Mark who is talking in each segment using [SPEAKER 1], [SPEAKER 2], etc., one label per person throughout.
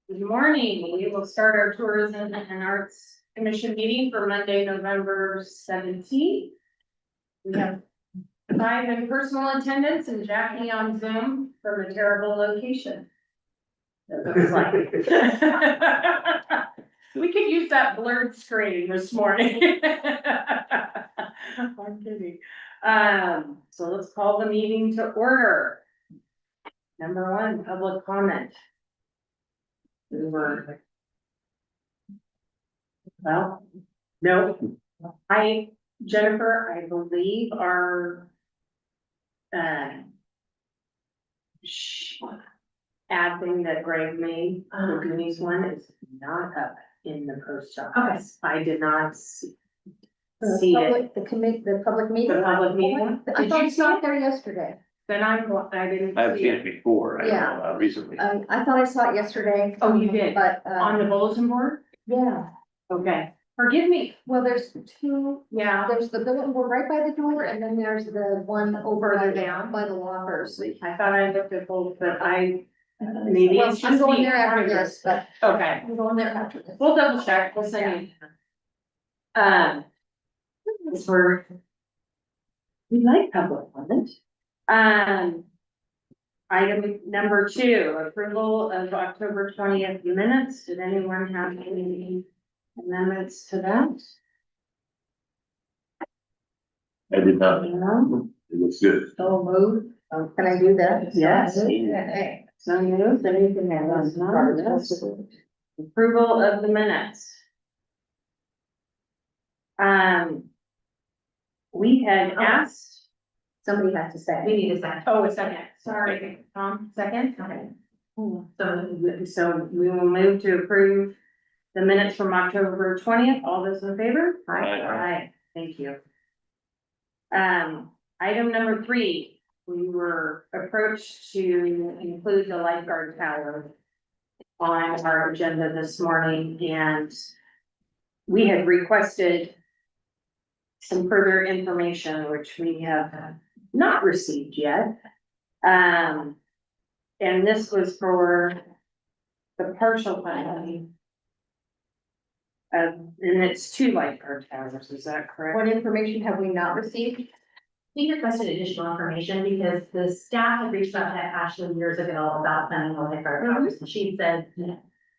[SPEAKER 1] Good morning. We will start our Tourism and Arts Commission meeting for Monday, November 17th. We have 5 in personal attendance and Jackie on Zoom from a terrible location. It looks like. We could use that blurred screen this morning. I'm kidding. So let's call the meeting to order. Number 1, public comment. Well, no, Jennifer, I believe our ad thing that Greg made, the Goonies one is not up in the post office. I did not see it.
[SPEAKER 2] The public meeting?
[SPEAKER 1] The public meeting?
[SPEAKER 2] I
[SPEAKER 1] Did
[SPEAKER 2] thought
[SPEAKER 1] you
[SPEAKER 2] you
[SPEAKER 1] see
[SPEAKER 2] saw
[SPEAKER 1] it?
[SPEAKER 2] it there yesterday.
[SPEAKER 1] Then I didn't
[SPEAKER 3] I've
[SPEAKER 1] see
[SPEAKER 3] seen
[SPEAKER 1] it.
[SPEAKER 3] it before, I
[SPEAKER 2] Yeah.
[SPEAKER 3] don't know, recently.
[SPEAKER 2] I thought I saw it yesterday.
[SPEAKER 1] Oh, you did?
[SPEAKER 2] But,
[SPEAKER 1] On the bulletin board?
[SPEAKER 2] yeah,
[SPEAKER 1] Okay, forgive me.
[SPEAKER 2] well, there's two,
[SPEAKER 1] Yeah,
[SPEAKER 2] there's the bulletin board right by the door, and then there's the one over
[SPEAKER 1] Further
[SPEAKER 2] there
[SPEAKER 1] down?
[SPEAKER 2] by the lockers.
[SPEAKER 1] I thought I looked at both, but maybe
[SPEAKER 2] Well,
[SPEAKER 1] it's
[SPEAKER 2] I'm
[SPEAKER 1] just
[SPEAKER 2] going
[SPEAKER 1] me.
[SPEAKER 2] there after this, but
[SPEAKER 1] Okay.
[SPEAKER 2] I'm going there after this.
[SPEAKER 1] We'll double check, we'll send you. This word. We like public comment. Item number 2, approval of October 20th minutes. Did anyone have any amendments to that?
[SPEAKER 3] I did not,
[SPEAKER 1] No,
[SPEAKER 3] it looks good.
[SPEAKER 2] So moved. Can I do that?
[SPEAKER 1] Yes.
[SPEAKER 2] Okay.
[SPEAKER 1] so moved, anything that was not, yes. Approval of the minutes. We had asked.
[SPEAKER 2] Somebody has to say.
[SPEAKER 1] We need a second. Oh, a second. Sorry, Tom, second? Okay. So we will move to approve the minutes from October 20th. All those in favor?
[SPEAKER 3] Aye.
[SPEAKER 1] Aye. Thank you. Item number 3, we were approached to include the lifeguard tower on our agenda this morning, and we had requested some further information, which we have not received yet. And this was for the partial funding. And it's 2 lifeguard towers, is that correct?
[SPEAKER 2] What information have we not received?
[SPEAKER 4] We requested additional information because the staff had reached out to Ashley years ago about planning on lifeguard towers, and she said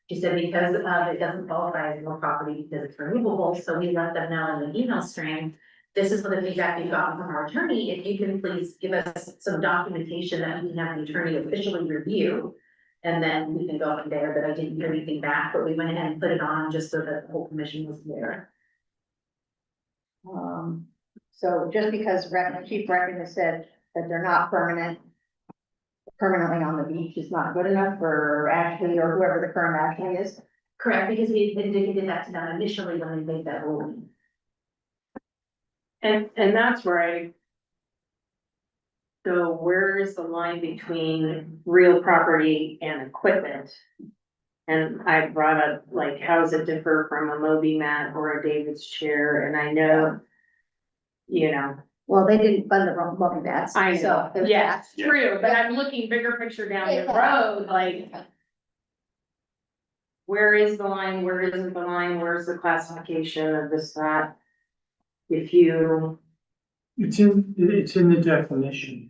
[SPEAKER 4] because it doesn't qualify as real property because it's removable, so we let them know in the email stream. This is what the feedback we've gotten from our attorney, if you can please give us some documentation that we can have the attorney officially review. And then we can go from there, but I didn't hear anything back, but we went ahead and put it on just so that the whole commission was there.
[SPEAKER 2] So just because Chief Reckon has said that they're not permanently on the beach is not good enough for Ashley or whoever the current Ashley is.
[SPEAKER 4] Correct, because we indicated that to them initially when we made that ruling.
[SPEAKER 1] And that's where I go, where is the line between real property and equipment? And I brought up, like, how does it differ from a Moby mat or a David's chair? And I know, you know,
[SPEAKER 2] Well, they didn't fund the wrong bats.
[SPEAKER 1] I
[SPEAKER 2] so
[SPEAKER 1] know,
[SPEAKER 2] there's
[SPEAKER 1] yes,
[SPEAKER 2] that.
[SPEAKER 1] true, but I'm looking bigger picture down the road, like, where is the line, where isn't the line, where's the classification of this, that? If you,
[SPEAKER 5] It's in the definition,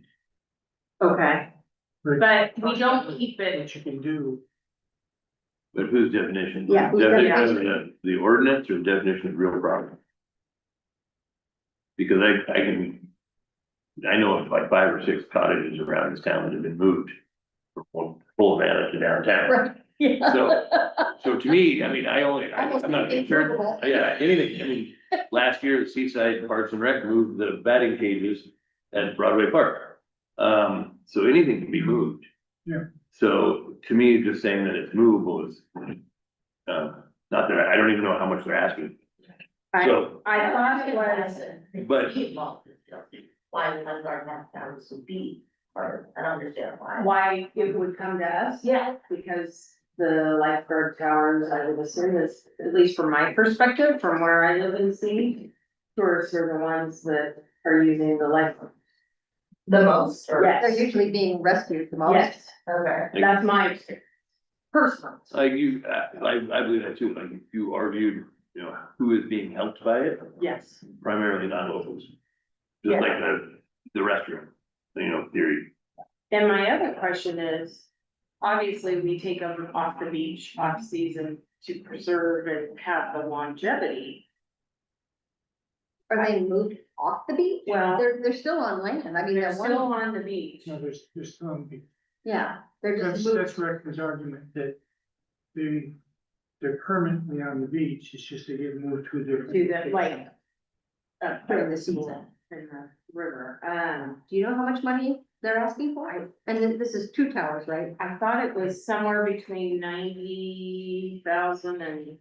[SPEAKER 1] okay,
[SPEAKER 5] right,
[SPEAKER 1] but we don't keep it,
[SPEAKER 5] what you can do.
[SPEAKER 3] But whose definition?
[SPEAKER 2] Yeah, whose
[SPEAKER 3] Definition of the ordinance or definition of real property? Because I know of like 5 or 6 cottages around this town that have been moved for full advantage of downtown.
[SPEAKER 2] Right, yeah.
[SPEAKER 3] So to me, I mean, I'm not concerned,
[SPEAKER 2] Immovable.
[SPEAKER 3] yeah, anything, I mean, last year, the Seaside Parks and Rec moved the batting cages at Broadway Park. So anything can be moved.
[SPEAKER 5] Yeah.
[SPEAKER 3] So to me, just saying that it's movable is, not that, I don't even know how much they're asking,
[SPEAKER 1] I
[SPEAKER 3] so,
[SPEAKER 1] thought it was,
[SPEAKER 3] but.
[SPEAKER 4] Why the lifeguard towers would be, or I don't understand why.
[SPEAKER 1] why it would come to us.
[SPEAKER 4] Yeah.
[SPEAKER 1] Because the lifeguard towers, I would assume is, at least from my perspective, from where I live in sea, tourists are the ones that are using the lifeguard.
[SPEAKER 4] The most, or?
[SPEAKER 1] Yes.
[SPEAKER 2] They're usually being rescued the most.
[SPEAKER 1] Yes,
[SPEAKER 4] Okay.
[SPEAKER 1] that's my experience. personally.
[SPEAKER 3] Like you, I believe that too, like if you argued, you know, who is being helped by it,
[SPEAKER 1] Yes.
[SPEAKER 3] primarily non-locals.
[SPEAKER 1] Yeah.
[SPEAKER 3] Just like the restroom, you know, theory.
[SPEAKER 1] And my other question is, obviously, we take them off the beach off season to preserve and have the longevity.
[SPEAKER 2] Are they moved off the beach?
[SPEAKER 1] Well-
[SPEAKER 2] They're still on land, I mean,
[SPEAKER 1] They're
[SPEAKER 2] they're
[SPEAKER 1] still
[SPEAKER 2] one,
[SPEAKER 1] on the beach.
[SPEAKER 5] No, there's some,
[SPEAKER 2] yeah, they're
[SPEAKER 5] that's,
[SPEAKER 2] just moved.
[SPEAKER 5] that's Rick's argument that they're permanently on the beach, it's just they get moved to a different.
[SPEAKER 1] To the, like.
[SPEAKER 2] During the season.
[SPEAKER 1] In the river,
[SPEAKER 2] Do you know how much money they're asking for? And this is 2 towers, right?
[SPEAKER 1] I thought it was somewhere between 90,000 and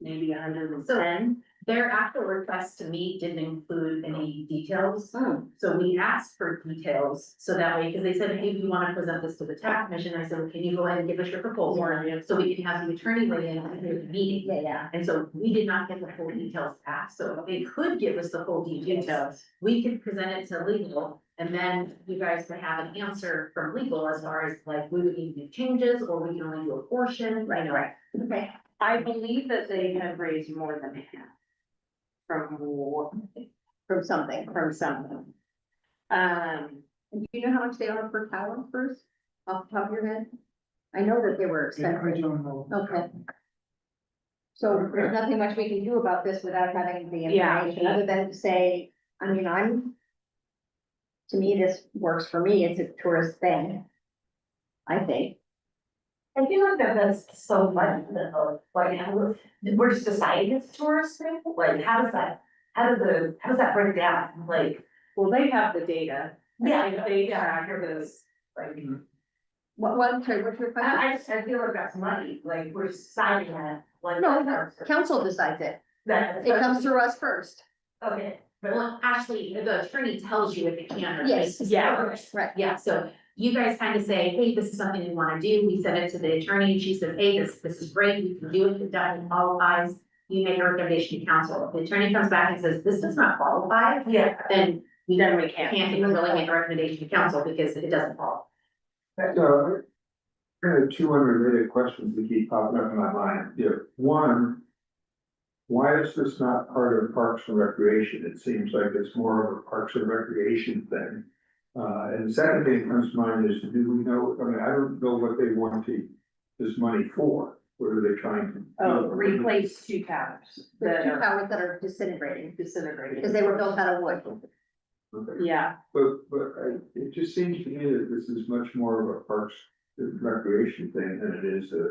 [SPEAKER 1] maybe 110.
[SPEAKER 4] Their actual request to meet didn't include any details.
[SPEAKER 2] Hmm.
[SPEAKER 4] So we asked for details, so that way, because they said, hey, we want to present this to the tax commission, I said, well, can you go ahead and give us your proposal? So we can have the attorney weigh in at the meeting.
[SPEAKER 2] Yeah.
[SPEAKER 4] And so we did not get the full details back, so if they could give us the full details, we could present it to legal. And then you guys could have an answer from legal as far as like, we would need to do changes, or we can only do a portion,
[SPEAKER 2] Right,
[SPEAKER 4] you know.
[SPEAKER 2] right. Okay.
[SPEAKER 1] I believe that they have raised more than half.
[SPEAKER 2] From something.
[SPEAKER 1] From something.
[SPEAKER 2] And do you know how much they are per tower first, off the top of your head? I know that they were
[SPEAKER 5] I
[SPEAKER 2] expensive.
[SPEAKER 5] don't know.
[SPEAKER 2] Okay. So there's nothing much we can do about this without having the
[SPEAKER 1] Yeah.
[SPEAKER 2] information, other than to say, I mean, to me, this works for me, it's a tourist thing. I think.
[SPEAKER 6] I feel like that's so funny, like, we're just deciding it's a tourist thing, like, how does that break down, like?
[SPEAKER 1] Well, they have the data.
[SPEAKER 6] Yeah,
[SPEAKER 1] They
[SPEAKER 6] yeah,
[SPEAKER 1] track
[SPEAKER 6] here it
[SPEAKER 1] this.
[SPEAKER 6] is, like,
[SPEAKER 2] What, sorry, what's your question?
[SPEAKER 6] I feel like that's money, like, we're deciding that, like.
[SPEAKER 2] No, council decides it,
[SPEAKER 6] That.
[SPEAKER 2] it comes through us first.
[SPEAKER 6] Okay, but
[SPEAKER 4] Well, actually, the attorney tells you if it can or can't.
[SPEAKER 2] Yes.
[SPEAKER 1] Yeah.
[SPEAKER 2] Right.
[SPEAKER 4] Yeah, so you guys kind of say, hey, this is something we wanna do, we send it to the attorney, she says, hey, this is great, you can do it, it done, it qualifies. You make a recommendation to council, if the attorney comes back and says, this does not qualify,
[SPEAKER 6] yeah,
[SPEAKER 4] then we
[SPEAKER 1] Then we can't.
[SPEAKER 4] can't even really make a recommendation to council because it doesn't qualify.
[SPEAKER 7] So, kind of 2 unrelated questions that keep popping up in my mind. Yeah, one, why is this not part of Parks and Recreation? It seems like it's more of a Parks and Recreation thing. And the second thing that comes to mind is, do we know, I mean, I don't know what they want this money for. What are they trying to?
[SPEAKER 1] Oh,
[SPEAKER 7] do?
[SPEAKER 1] replace 2 towers
[SPEAKER 2] There's
[SPEAKER 1] that
[SPEAKER 2] 2
[SPEAKER 1] are
[SPEAKER 2] towers that are disintegrating,
[SPEAKER 1] disintegrated.
[SPEAKER 2] because they were built out of wood.
[SPEAKER 7] Okay.
[SPEAKER 1] Yeah,
[SPEAKER 7] It just seems to me that this is much more of a Parks and Recreation thing than it is a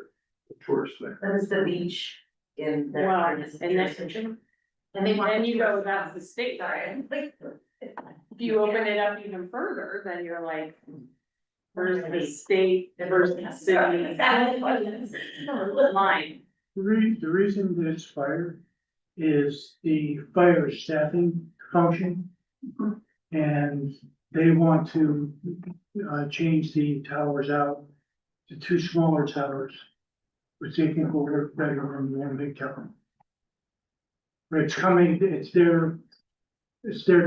[SPEAKER 7] tourist thing.
[SPEAKER 6] that is the beach in their.
[SPEAKER 1] well, and then,
[SPEAKER 4] And they want.
[SPEAKER 1] then you go, that's the state.
[SPEAKER 6] Sorry, like.
[SPEAKER 1] If you open it up even further, then you're like, where's the state versus the city line?
[SPEAKER 5] The reason that it's fire is the fire staffing function. And they want to, change the towers out to 2 smaller towers, which they think will work better than one big tower. But it's coming, it's their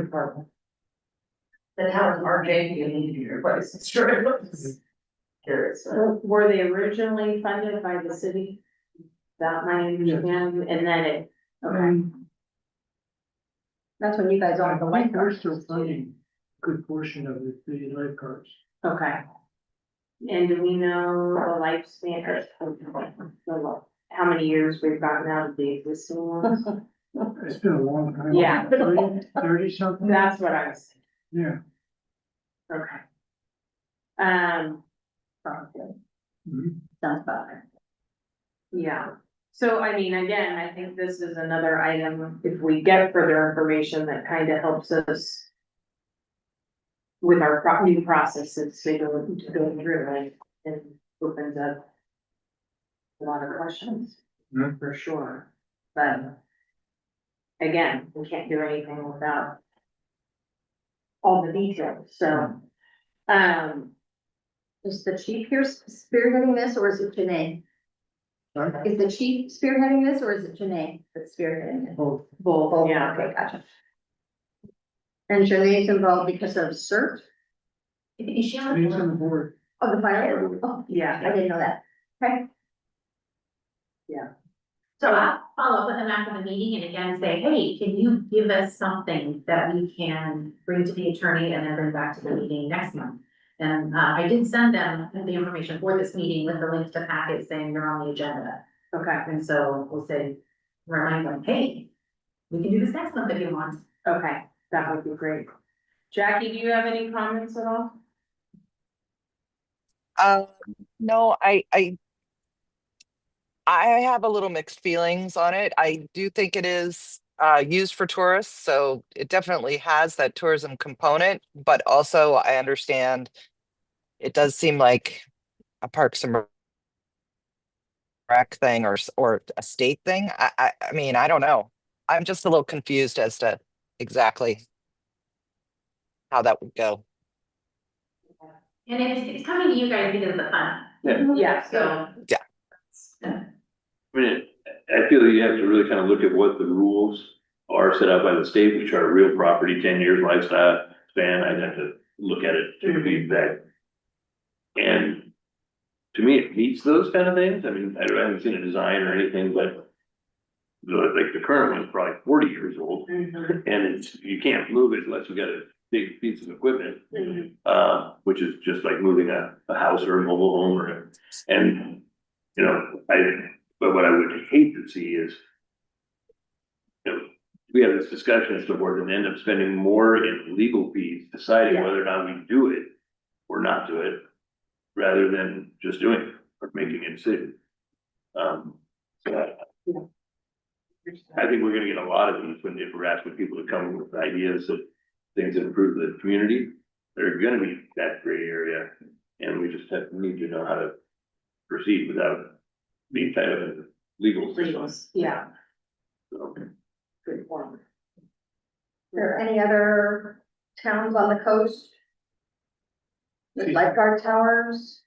[SPEAKER 5] department.
[SPEAKER 6] The towers are big, you need to be replaced, it's true. Curious.
[SPEAKER 1] Were they originally funded by the city? That my understanding, and then it, okay,
[SPEAKER 2] That's when you guys own the
[SPEAKER 5] I think we're
[SPEAKER 2] lifeguards.
[SPEAKER 5] still funding a good portion of it, the lifeguards.
[SPEAKER 1] okay. And do we know the lifespan, or how many years we've gotten out of the existing ones?
[SPEAKER 5] It's been a long time.
[SPEAKER 1] Yeah.
[SPEAKER 5] 30 something,
[SPEAKER 1] That's what I was,
[SPEAKER 5] yeah.
[SPEAKER 1] okay.
[SPEAKER 2] Probably.
[SPEAKER 5] Mhm.
[SPEAKER 2] Sounds about right.
[SPEAKER 1] Yeah, so I mean, again, I think this is another item, if we get further information that kind of helps us. With our new processes to go through and opens up. A lot of questions,
[SPEAKER 5] Mhm.
[SPEAKER 1] for sure, but. Again, we can't do anything without. All the details, so,
[SPEAKER 2] Is the chief here spearheading this, or is it Janae?
[SPEAKER 5] Right?
[SPEAKER 2] Is the chief spearheading this, or is it Janae that's spearheading it?
[SPEAKER 5] Both.
[SPEAKER 1] both,
[SPEAKER 2] Oh,
[SPEAKER 1] yeah.
[SPEAKER 2] okay, gotcha. And Janae's involved because of CERT,
[SPEAKER 4] Is she on?
[SPEAKER 5] He's on the board.
[SPEAKER 2] oh, the fire, oh,
[SPEAKER 1] Yeah,
[SPEAKER 2] I didn't know that, okay,
[SPEAKER 4] So I'll follow up with them after the meeting and again say, hey, can you give us something that we can bring to the attorney and then bring back to the meeting next month? And I did send them the information for this meeting with the link to packets saying you're on the agenda.
[SPEAKER 1] Okay,
[SPEAKER 4] And so we'll say, remind them, hey, we can do this next month if you want.
[SPEAKER 1] okay, that would be great. Jackie, do you have any comments at all?
[SPEAKER 8] Uh, no, I have a little mixed feelings on it. I do think it is used for tourists, so it definitely has that tourism component, but also I understand it does seem like a Parks and Rec thing or a state thing. I mean, I don't know. I'm just a little confused as to exactly how that would go.
[SPEAKER 4] And it's coming to you guys because of the fun.
[SPEAKER 1] Yeah,
[SPEAKER 4] So.
[SPEAKER 8] Yeah.
[SPEAKER 3] I mean, I feel you have to really kind of look at what the rules are set out by the state, which are real property, 10 years lifestyle span. I'd have to look at it to be exact. And to me, it meets those kind of things. I mean, I haven't seen a design or anything, but the current one's probably 40 years old, and you can't move it unless you got a big piece of equipment, which is just like moving a house or a mobile home and you know, but what I would hate to see is, you know, we have this discussion as to board and end up spending more in legal fees deciding
[SPEAKER 1] Yeah.
[SPEAKER 3] whether or not we do it or not do it, rather than just doing it or making a decision. So I think we're gonna get a lot of these if we're asking people to come with ideas of things that improve the community. They're gonna be that gray area, and we just need to know how to proceed without being tied up in the legal system.
[SPEAKER 1] Yeah,
[SPEAKER 3] So,
[SPEAKER 1] good point.
[SPEAKER 2] Are there any other towns on the coast? With lifeguard towers?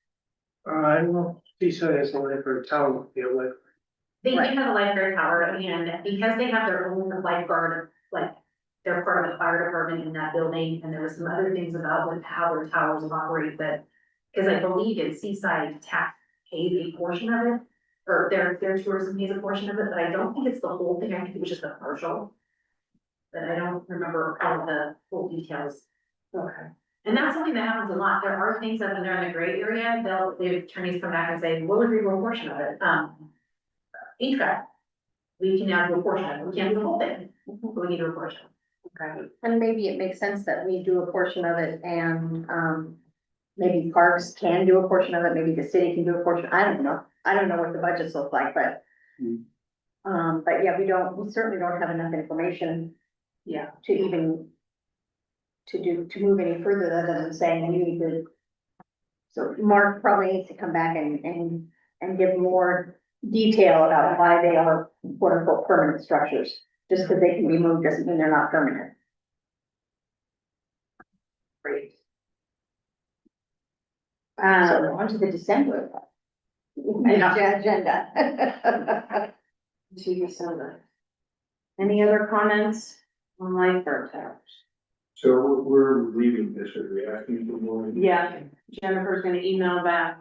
[SPEAKER 5] I don't know, Seaside has one for a town, feel like.
[SPEAKER 4] They do
[SPEAKER 2] Right.
[SPEAKER 4] have a lifeguard tower and because they have their own lifeguard, like, they're part of the fire department in that building, and there were some other things about like how their towers operate that. Cause I believe in Seaside tax pays a portion of it, or their tourism pays a portion of it, but I don't think it's the whole thing, I think it was just a partial. But I don't remember all of the full details.
[SPEAKER 1] Okay.
[SPEAKER 4] And that's something that happens a lot. There are things that when they're in the gray area, the attorneys come back and say, we'll agree to a portion of it. HVAC, we can now do a portion of it. We can't do the whole thing, but we can do a portion.
[SPEAKER 1] Okay.
[SPEAKER 2] And maybe it makes sense that we do a portion of it and, maybe parks can do a portion of it, maybe the city can do a portion, I don't know. I don't know what the budgets look like, but. But yeah, we certainly don't have enough information
[SPEAKER 1] Yeah,
[SPEAKER 2] to even. To move any further other than saying you need to. So Mark probably needs to come back and give more detail about why they are quote unquote permanent structures. Just because they can be moved doesn't mean they're not permanent.
[SPEAKER 1] great.
[SPEAKER 2] So
[SPEAKER 1] Um,
[SPEAKER 2] on to the December.
[SPEAKER 1] Yeah.
[SPEAKER 2] Agenda.
[SPEAKER 1] to December. Any other comments on lifeguard towers?
[SPEAKER 7] So we're leaving this, are we asking for more?
[SPEAKER 1] Yeah, Jennifer's gonna email back.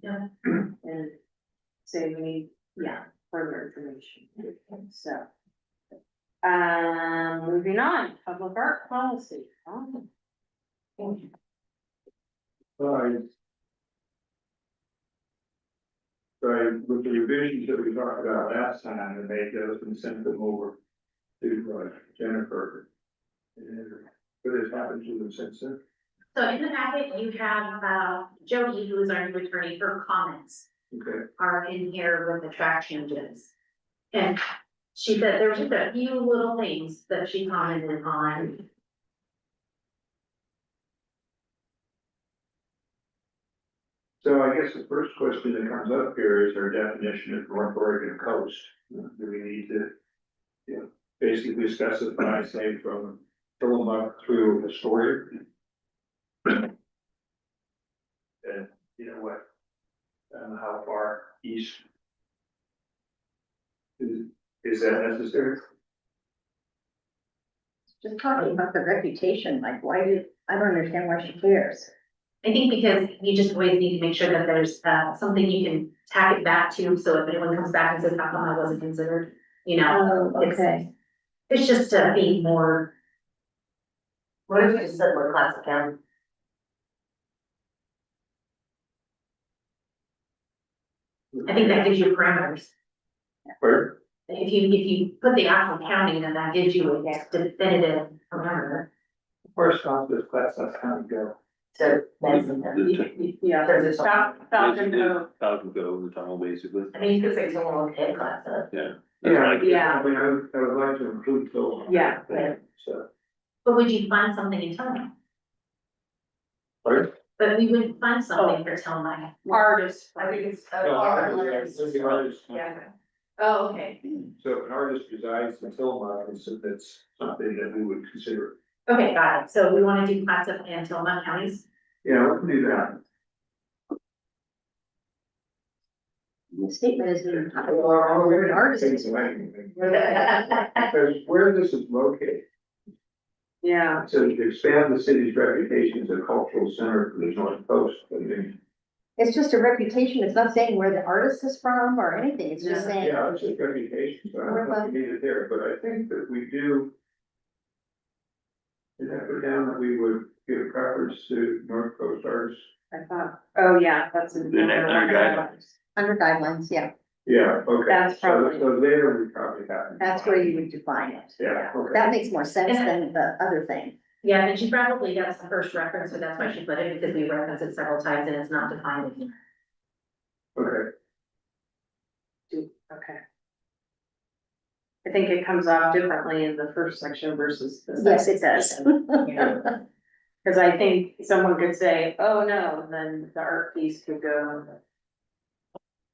[SPEAKER 4] Yeah.
[SPEAKER 1] And say we need, further information, so. Moving on, public art policy. Oh.
[SPEAKER 7] So with the revisions that we talked about last time, I made those and sent them over to Jennifer. And what has happened to them since then?
[SPEAKER 4] So in the packet, you have, Jody, who is our new attorney, her comments
[SPEAKER 7] Okay,
[SPEAKER 4] are in here with the track changes. And she said there were just a few little things that she commented on.
[SPEAKER 7] so I guess the first question that comes up here is our definition of North Oregon coast. Do we need to, basically specify, say, from Tillamook through Astoria? And you know what? How far east? Is that necessary?
[SPEAKER 2] Just talking about the reputation, like why I don't understand why she cares.
[SPEAKER 4] I think because you just always need to make sure that there's, something you can tack it back to, so if anyone comes back and says, how come I wasn't considered? You know,
[SPEAKER 2] Oh, okay.
[SPEAKER 4] it's just to be more,
[SPEAKER 6] What if you just said we're class account?
[SPEAKER 4] I think that gives you parameters.
[SPEAKER 3] Where?
[SPEAKER 4] If you put the actual county, then that gives you a definitive parameter.
[SPEAKER 7] Where's Scottsville's class, that's kind of go.
[SPEAKER 6] To, that's,
[SPEAKER 1] Yeah.
[SPEAKER 6] there's a,
[SPEAKER 1] Falcon Cove.
[SPEAKER 3] Falcon Cove, the tunnel, basically,
[SPEAKER 6] I mean, you could say someone with head class,
[SPEAKER 3] yeah.
[SPEAKER 1] Yeah.
[SPEAKER 7] I mean, I would like to include Phil.
[SPEAKER 1] Yeah.
[SPEAKER 7] So.
[SPEAKER 4] But would you find something in Tillamook?
[SPEAKER 7] Pardon?
[SPEAKER 4] But we would find something for Tillamook.
[SPEAKER 1] Artist.
[SPEAKER 6] I think it's.
[SPEAKER 7] No, it's the artist.
[SPEAKER 6] Yeah.
[SPEAKER 1] Oh, okay.
[SPEAKER 7] So if an artist resides in Tillamook, that's something that we would consider.
[SPEAKER 4] Okay, got it. So we wanna do Clatsop and Tillamook counties?
[SPEAKER 7] Yeah, we can do that.
[SPEAKER 2] The statement is an
[SPEAKER 7] Well,
[SPEAKER 2] artist.
[SPEAKER 7] Because where this is located,
[SPEAKER 1] Yeah.
[SPEAKER 7] so to expand the city's reputation as a cultural center for the North Coast, I mean,
[SPEAKER 2] It's just a reputation. It's not saying where the artist is from or anything. It's just saying,
[SPEAKER 7] yeah, it's just reputation, so I don't know if we need it there, but I think that we do. Did I put down that we would give preference to North Coast artists?
[SPEAKER 1] I thought, oh, yeah, that's in.
[SPEAKER 3] The next guidelines.
[SPEAKER 2] under guidelines, yeah.
[SPEAKER 7] Yeah, okay.
[SPEAKER 1] That's probably-
[SPEAKER 7] So there we probably have.
[SPEAKER 2] That's where you would define it.
[SPEAKER 7] Yeah, okay.
[SPEAKER 2] That makes more sense than the other thing.
[SPEAKER 4] Yeah, and she probably, that's the first reference, so that's why she put it, because we reference it several times and it's not defined in here.
[SPEAKER 7] Okay,
[SPEAKER 1] Okay. I think it comes off differently in the first section versus the
[SPEAKER 2] Yes,
[SPEAKER 1] second.
[SPEAKER 2] it does.
[SPEAKER 1] section. Cause I think someone could say, oh, no, then the art piece could go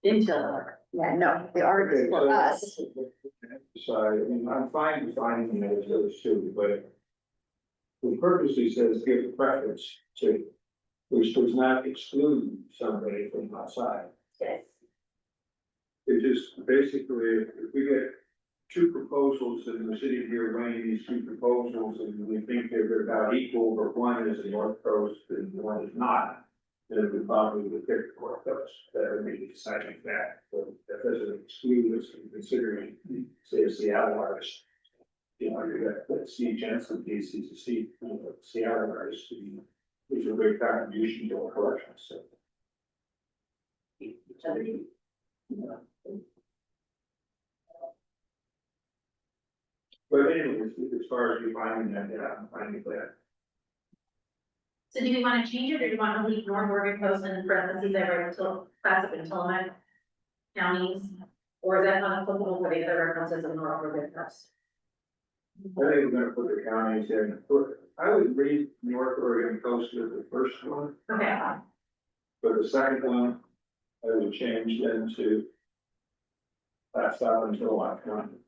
[SPEAKER 1] into art.
[SPEAKER 2] Yeah, no, the art is
[SPEAKER 7] okay,
[SPEAKER 2] for
[SPEAKER 7] so.
[SPEAKER 2] us.
[SPEAKER 7] So, I mean, I'm fine defining it as those two, but. It purposely says give preference to, which does not exclude somebody from outside.
[SPEAKER 6] Yes.
[SPEAKER 7] It just basically, if we get two proposals and the city here weighing these two proposals and we think they're about equal, but one is the North Coast and one is not, then we probably would pick the North Coast. That would be the deciding fact. But that doesn't exclude us from considering, say, a Seattle artist. You know, you got that Steve Jensen piece, he's a Seattle artist, which is a big contribution to our collection, so. But anyways, as far as defining that, yeah, I'm fine with that.
[SPEAKER 4] So do we wanna change it, or do you wanna leave North Oregon Coast in parentheses, I write until Clatsop and Tillamook counties? Or is that not applicable for the other references in North Oregon Coast?
[SPEAKER 7] I think we're gonna put the counties in, I would read North Oregon Coast as the first one,
[SPEAKER 4] Okay,
[SPEAKER 7] but the second one, I would change then to. That's out until last one.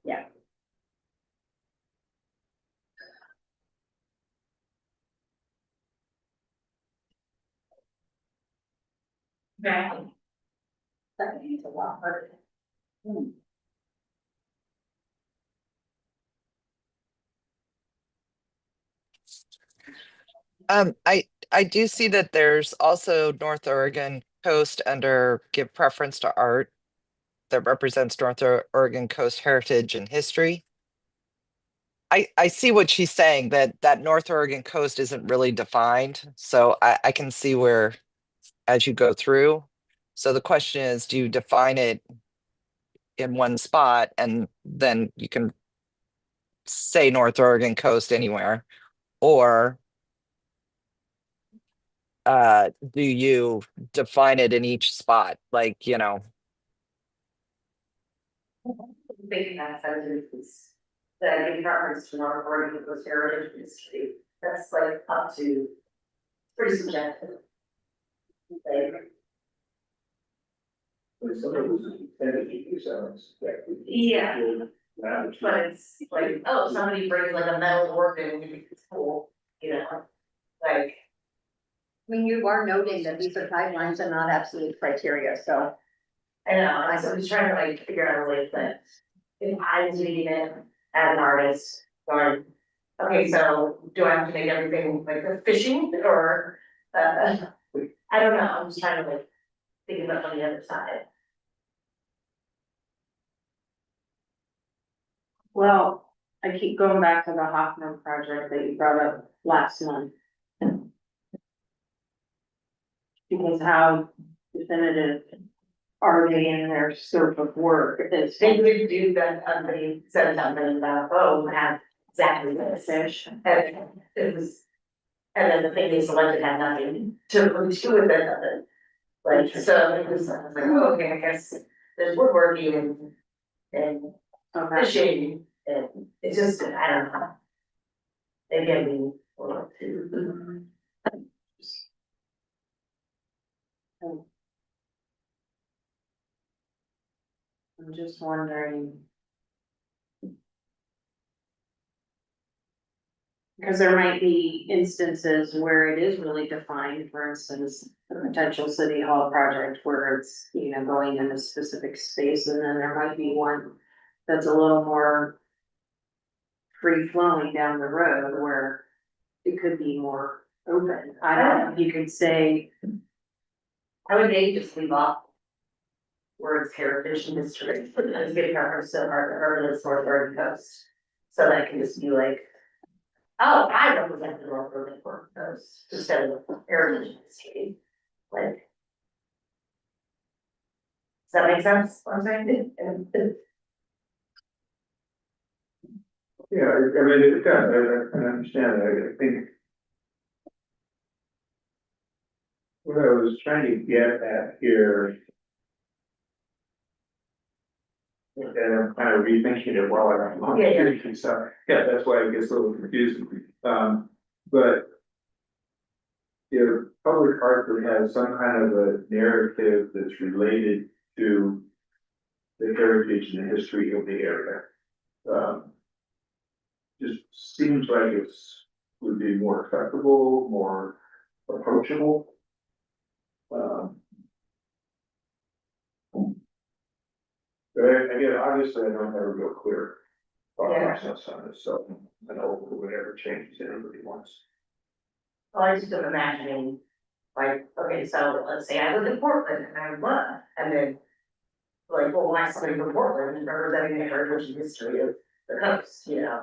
[SPEAKER 4] okay.
[SPEAKER 2] Second, it's a lot harder.
[SPEAKER 8] I do see that there's also North Oregon Coast under give preference to art that represents Oregon Coast heritage and history. I see what she's saying, that North Oregon Coast isn't really defined, so I can see where, as you go through. So the question is, do you define it in one spot and then you can say North Oregon Coast anywhere? Or do you define it in each spot? Like, you know,
[SPEAKER 6] Thinking that sentence, that in reference to North Oregon Coast heritage history, that's like up to, pretty subjective. Like,
[SPEAKER 7] But some of those is intended to be sounds.
[SPEAKER 6] Yeah. but it's like, oh, somebody brings like a metal organ, and it's cool, you know, like.
[SPEAKER 2] I mean, you are noting that these are guidelines and not absolute criteria, so.
[SPEAKER 6] I know, I'm just trying to like figure out a way that if I was reading it as an artist, going, okay, so do I have to make everything like a fishing or, I don't know, I'm just trying to like, think about on the other side.
[SPEAKER 1] Well, I keep going back to the Hoffman project that you brought up last month. Because how definitive are they in their scope of work? It's
[SPEAKER 6] They would do that, they said something about, oh, we have exactly this.
[SPEAKER 1] fish.
[SPEAKER 6] And it was, and then the thing they selected had nothing to do with it, nothing. Like, so it was, I was like, oh, okay, I guess there's woodworking and
[SPEAKER 1] Okay.
[SPEAKER 6] fishing, and it's just, I don't know. They get me, or two.
[SPEAKER 1] I'm just wondering. Because there might be instances where it is really defined, for instance, a potential city hall project where it's, you know, going in a specific space, and then there might be one that's a little more free flowing down the road where it could be more open. I don't know, you could say,
[SPEAKER 6] I would maybe just leave off words heritage and history, and get reference to urban and North Oregon coast. So that can just be like, oh, I represent the North Oregon coast, instead of heritage and history, like. Does that make sense, what I'm saying?
[SPEAKER 7] Yeah, I mean, it does, I understand that, I think. What I was trying to get at here. And I'm kind of rethinking it while I'm
[SPEAKER 6] Yeah, yeah.
[SPEAKER 7] thinking, so, yeah, that's why it gets a little confusing. But. You know, public art that has some kind of a narrative that's related to. The heritage and the history of the area. Just seems like it's, would be more acceptable, more approachable. But again, obviously, I don't have a real clear thought
[SPEAKER 6] Yeah.
[SPEAKER 7] process on this, so I know whatever changes anybody wants.
[SPEAKER 6] Well, I just am imagining, like, okay, so let's say I live in Portland and I love, and then. Like, well, when I somebody from Portland, representing the heritage and history of the coast, you know?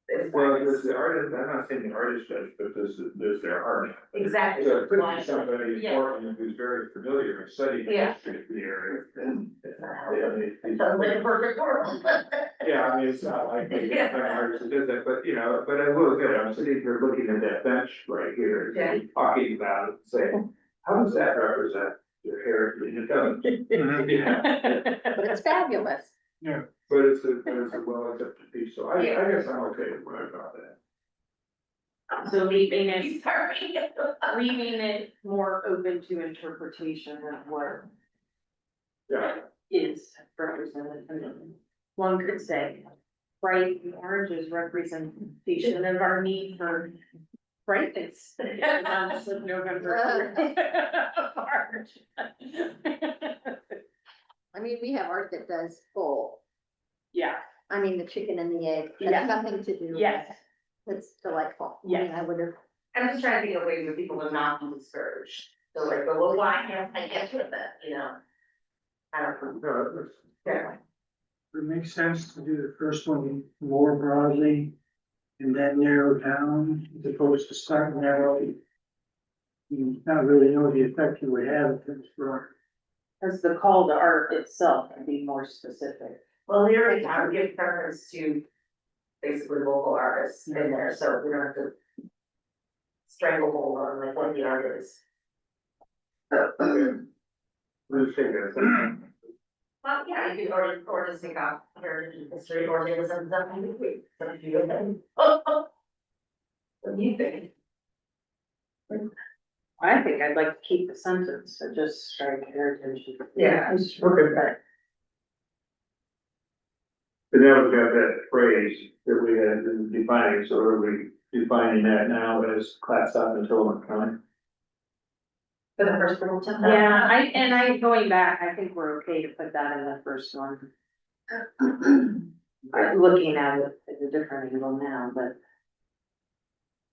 [SPEAKER 6] It's
[SPEAKER 7] Well,
[SPEAKER 6] like-
[SPEAKER 7] there's the artist, I'm not saying the artist does, but there's their art.
[SPEAKER 6] Exactly.
[SPEAKER 7] So it could
[SPEAKER 6] Why-
[SPEAKER 7] be somebody
[SPEAKER 6] Yeah.
[SPEAKER 7] important who's very familiar and studying the
[SPEAKER 6] Yeah.
[SPEAKER 7] history of the area. And,
[SPEAKER 6] It
[SPEAKER 7] yeah,
[SPEAKER 6] sounds like a perfect world.
[SPEAKER 7] yeah, I mean, it's not like the artist that does that, but you know, but I will admit, I'm sitting here looking at that bench right here,
[SPEAKER 6] Yeah.
[SPEAKER 7] talking about it, saying, how does that represent your heritage? It doesn't. Yeah,
[SPEAKER 2] But it's fabulous.
[SPEAKER 7] but it's a well accepted piece, so I guess I'm okay with what I got that.
[SPEAKER 1] so leaving it,
[SPEAKER 6] Sorry.
[SPEAKER 1] leaving it more open to interpretation of what
[SPEAKER 7] Yeah,
[SPEAKER 1] is represented. I mean, one could say, bright orange is representation of our need for brightness. Months of November through March.
[SPEAKER 2] I mean, we have art that does both.
[SPEAKER 1] Yeah,
[SPEAKER 2] I mean, the chicken and the egg,
[SPEAKER 1] Yeah.
[SPEAKER 2] that's nothing to do with.
[SPEAKER 1] yes,
[SPEAKER 2] It's delightful. I mean,
[SPEAKER 1] Yes.
[SPEAKER 2] I would have,
[SPEAKER 6] I'm just trying to think of ways where people are not discouraged. So like, well, why can't I get with it, you know? I don't know.
[SPEAKER 7] no, that's.
[SPEAKER 6] Yeah.
[SPEAKER 5] It makes sense to do the first one more broadly and then narrow down as opposed to start narrow. You not really know the effect you would have if it's broad.
[SPEAKER 1] because the call to art itself can be more specific.
[SPEAKER 6] Well, literally, I would give preference to basically local artists in there, so we don't have to stranglehold on like what the art is.
[SPEAKER 7] We'll just take it.
[SPEAKER 6] Well, yeah, you could, or just take out heritage and history, or take some stuff in between, so if you go. What do you think?
[SPEAKER 1] I think I'd like to keep the sentence, so just strike heritage.
[SPEAKER 6] Yeah.
[SPEAKER 7] Okay. But now we've got that phrase that we had been defining, so are we defining that now as class up until the county?
[SPEAKER 6] For the first one.
[SPEAKER 1] Yeah, I going back, I think we're okay to put that in the first one. I'm looking at it at a different angle now, but.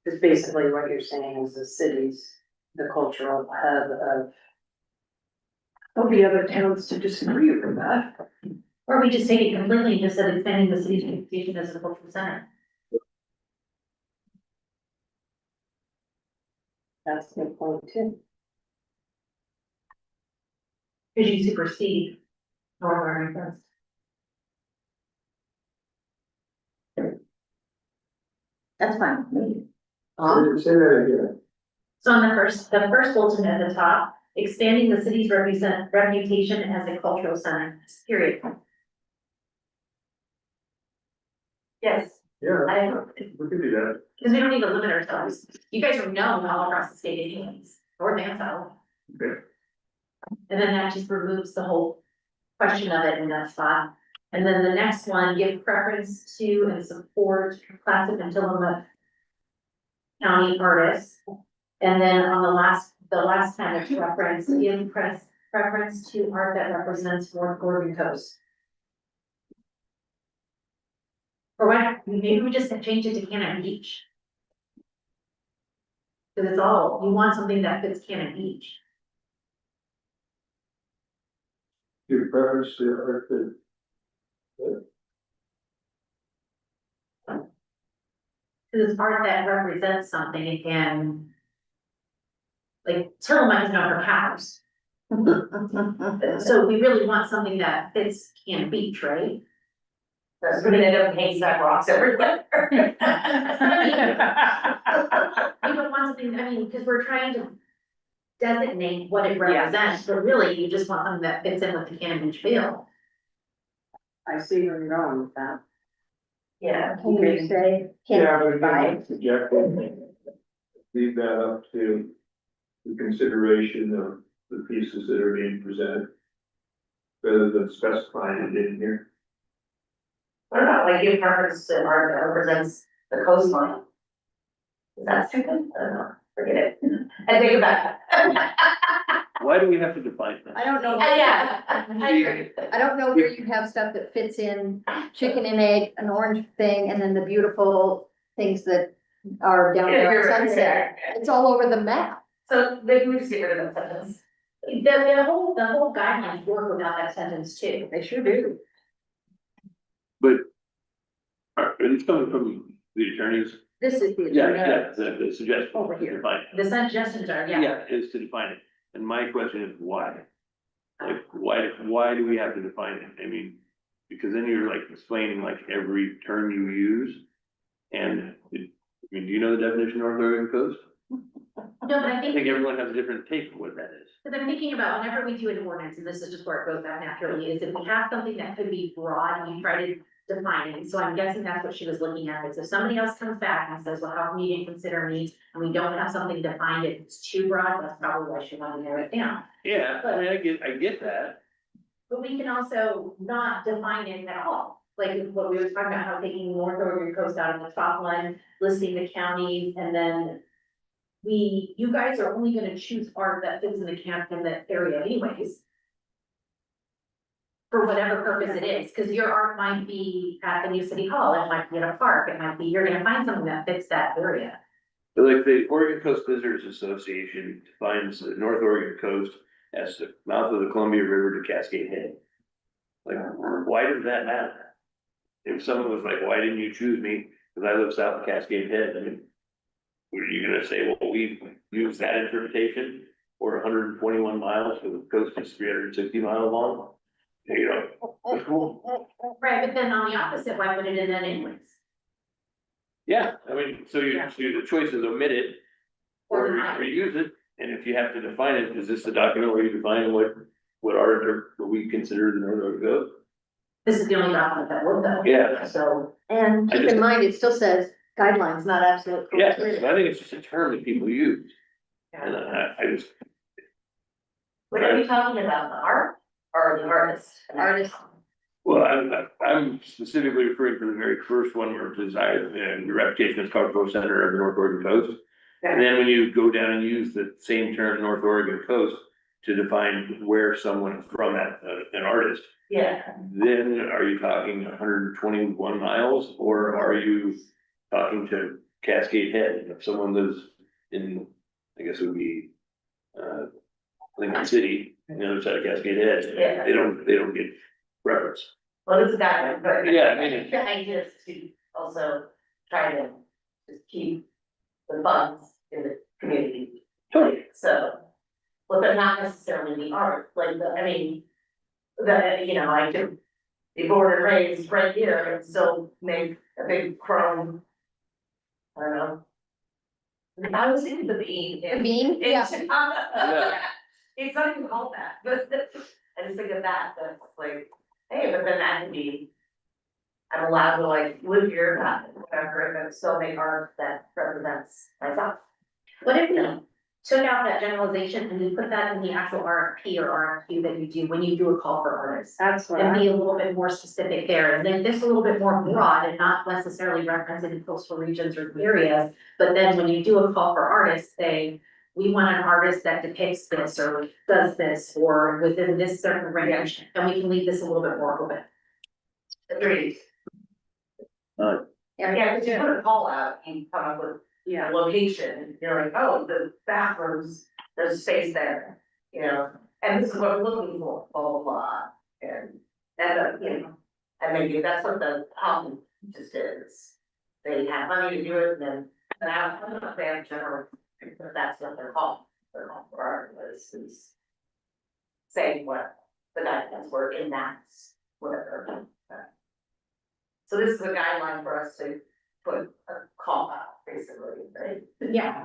[SPEAKER 1] It's basically what you're saying is the cities the cultural hub of.
[SPEAKER 2] There'll be other towns to disagree with that.
[SPEAKER 4] Or we just take it completely and just said expanding the city's reputation as a cultural center.
[SPEAKER 1] That's the point too.
[SPEAKER 4] Cause you supersede North Oregon Coast.
[SPEAKER 2] That's fine with me.
[SPEAKER 7] Say that again.
[SPEAKER 4] So on the first bulletin at the top, expanding the city's reputation as a cultural center, period.
[SPEAKER 6] Yes,
[SPEAKER 7] Yeah,
[SPEAKER 6] I,
[SPEAKER 7] we can do that.
[SPEAKER 4] Because we don't need to limit ourselves. You guys are known all across the state anyways, north and south.
[SPEAKER 7] Okay.
[SPEAKER 4] And then that just removes the whole question of it in that spot. And then the next one, give preference to and support classic and Tillamook County artists. And then on the last time it's reference, give preference to art that represents North Oregon coast. Or why, maybe we just change it to Cannon Beach. Cause it's all, you want something that fits Cannon Beach.
[SPEAKER 7] Your preference to art that.
[SPEAKER 4] Cause it's art that represents something and. Like Tillamook is known for cows, so we really want something that fits Cannon Beach, right?
[SPEAKER 6] that's when it up haystack rocks everywhere.
[SPEAKER 4] We don't want something, I mean, because we're trying to designate what it represents, but really you just want something that fits in with the Cannon Beach feel.
[SPEAKER 1] I see where you're going with that.
[SPEAKER 6] Yeah,
[SPEAKER 2] Can you say,
[SPEAKER 7] Yeah,
[SPEAKER 2] can
[SPEAKER 7] but
[SPEAKER 2] buy
[SPEAKER 7] again, Jeff, leave that up to the consideration of the pieces that are being presented. Rather than specifying it in here.
[SPEAKER 6] I don't know, like give preference to art that represents the coastline. Is that stupid? I don't know, forget it, I take it back.
[SPEAKER 3] Why do we have to define that?
[SPEAKER 2] I don't know.
[SPEAKER 6] Yeah, I agree.
[SPEAKER 2] I don't know where you have stuff that fits in chicken and egg, an orange thing, and then the beautiful things that are down
[SPEAKER 6] Yeah,
[SPEAKER 2] there
[SPEAKER 6] you're
[SPEAKER 2] on
[SPEAKER 6] right
[SPEAKER 2] Sunset.
[SPEAKER 6] there.
[SPEAKER 2] It's all over the map.
[SPEAKER 6] So maybe we just get rid of that sentence.
[SPEAKER 4] The whole guidelines work without that sentence too.
[SPEAKER 2] They sure do.
[SPEAKER 3] But are these coming from the attorneys?
[SPEAKER 2] This is the
[SPEAKER 3] Yeah,
[SPEAKER 2] agenda.
[SPEAKER 3] yeah, the suggestion.
[SPEAKER 2] Over
[SPEAKER 3] to
[SPEAKER 2] here.
[SPEAKER 3] define it.
[SPEAKER 4] The suggestions are, yeah.
[SPEAKER 3] Yeah, is to define it. And my question is why? Like, why do we have to define it? I mean, because then you're like explaining like every term you use. And, I mean, do you know the definition of North Oregon coast?
[SPEAKER 4] No, but I
[SPEAKER 3] I
[SPEAKER 4] think,
[SPEAKER 3] think everyone has a different take of what that is.
[SPEAKER 4] because I'm thinking about whenever we do an ordinance, and this is just where it goes back naturally, is if we have something that could be broad, we try to define it. So I'm guessing that's what she was looking at, is if somebody else comes back and says, well, how come you didn't consider me? And we don't have something defined, if it's too broad, that's probably why she wanted to narrow it down.
[SPEAKER 3] Yeah, I mean, I get that.
[SPEAKER 4] But we can also not define it at all, like what we were talking about, how taking North Oregon coast out of the top one, listing the counties, and then. You guys are only gonna choose art that fits in the camp in that area anyways. For whatever purpose it is, cause your art might be at the new city hall, it might be at a park, it might be, you're gonna find something that fits that area.
[SPEAKER 3] But like the Oregon Coast Visitors Association defines the North Oregon coast as the mouth of the Columbia River to Cascade Head. Like, why does that matter? If someone was like, why didn't you choose me? Cause I live south of Cascade Head, I mean. Were you gonna say, well, we use that interpretation for 121 miles, so the coast is 360 miles long? You know,
[SPEAKER 4] Right, but then on the opposite, why put it in that anyways?
[SPEAKER 3] yeah, I mean, so the choice is omit it or reuse it, and if you have to define it, is this the document where you define what art or what we consider the North Oregon coast?
[SPEAKER 4] This is the only document that would though.
[SPEAKER 3] Yeah.
[SPEAKER 4] So,
[SPEAKER 2] And
[SPEAKER 3] I
[SPEAKER 2] keep
[SPEAKER 3] just-
[SPEAKER 2] in mind, it still says guidelines, not absolute.
[SPEAKER 3] Yeah,
[SPEAKER 2] criteria.
[SPEAKER 3] so I think it's just a term that people use, and I just,
[SPEAKER 6] What are you talking about, the art or the artist?
[SPEAKER 2] Artist.
[SPEAKER 3] well, I'm specifically referring to the very first one where it says, the reputation as cultural center of the North Oregon coast. And then when you go down and use the same term, North Oregon coast, to define where someone is from, an artist,
[SPEAKER 6] Yeah,
[SPEAKER 3] then are you talking 121 miles, or are you talking to Cascade Head? If someone lives in, I guess it would be Lincoln City, on the other side of Cascade Head,
[SPEAKER 6] Yeah.
[SPEAKER 3] they don't get reference.
[SPEAKER 6] Well, it's a guideline, but.
[SPEAKER 3] Yeah, I mean,
[SPEAKER 6] The idea is to also try to just keep the funds in the community.
[SPEAKER 3] Totally.
[SPEAKER 6] So, well, but not necessarily the art, like the, I mean, I could be born and raised right here and still make a big chrome. I don't know. I was in the bean.
[SPEAKER 2] The bean? Yeah.
[SPEAKER 3] Yeah.
[SPEAKER 6] It's not even called that, but I just think of that, that's like, hey, but then that can be. I'm allowed to like live here, not whatever, and still make art that represents myself.
[SPEAKER 4] What if we took out that generalization and we put that in the actual RFP or RFQ that you do when you do a call for artists?
[SPEAKER 1] That's what
[SPEAKER 4] And
[SPEAKER 1] I,
[SPEAKER 4] be a little bit more specific there, and then this a little bit more broad and not necessarily referenced in coastal regions or areas. But then when you do a call for artists, say, we want an artist that depicts this or does this, or within this certain range, and we can leave this a little bit more open.
[SPEAKER 6] Agreed. Yeah, because you put a call out, you come up with
[SPEAKER 1] yeah,
[SPEAKER 6] a location, you're like, oh, the bathrooms, there's space there, and this is what we're looking for, blah, blah, blah. And, and maybe that's what the problem just is. They have money to do it, and then, I don't know if they have general, but that's what they're called, for art is saying what the guidelines were in that, whatever. So this is a guideline for us to put a call out, basically, right?
[SPEAKER 4] Yeah.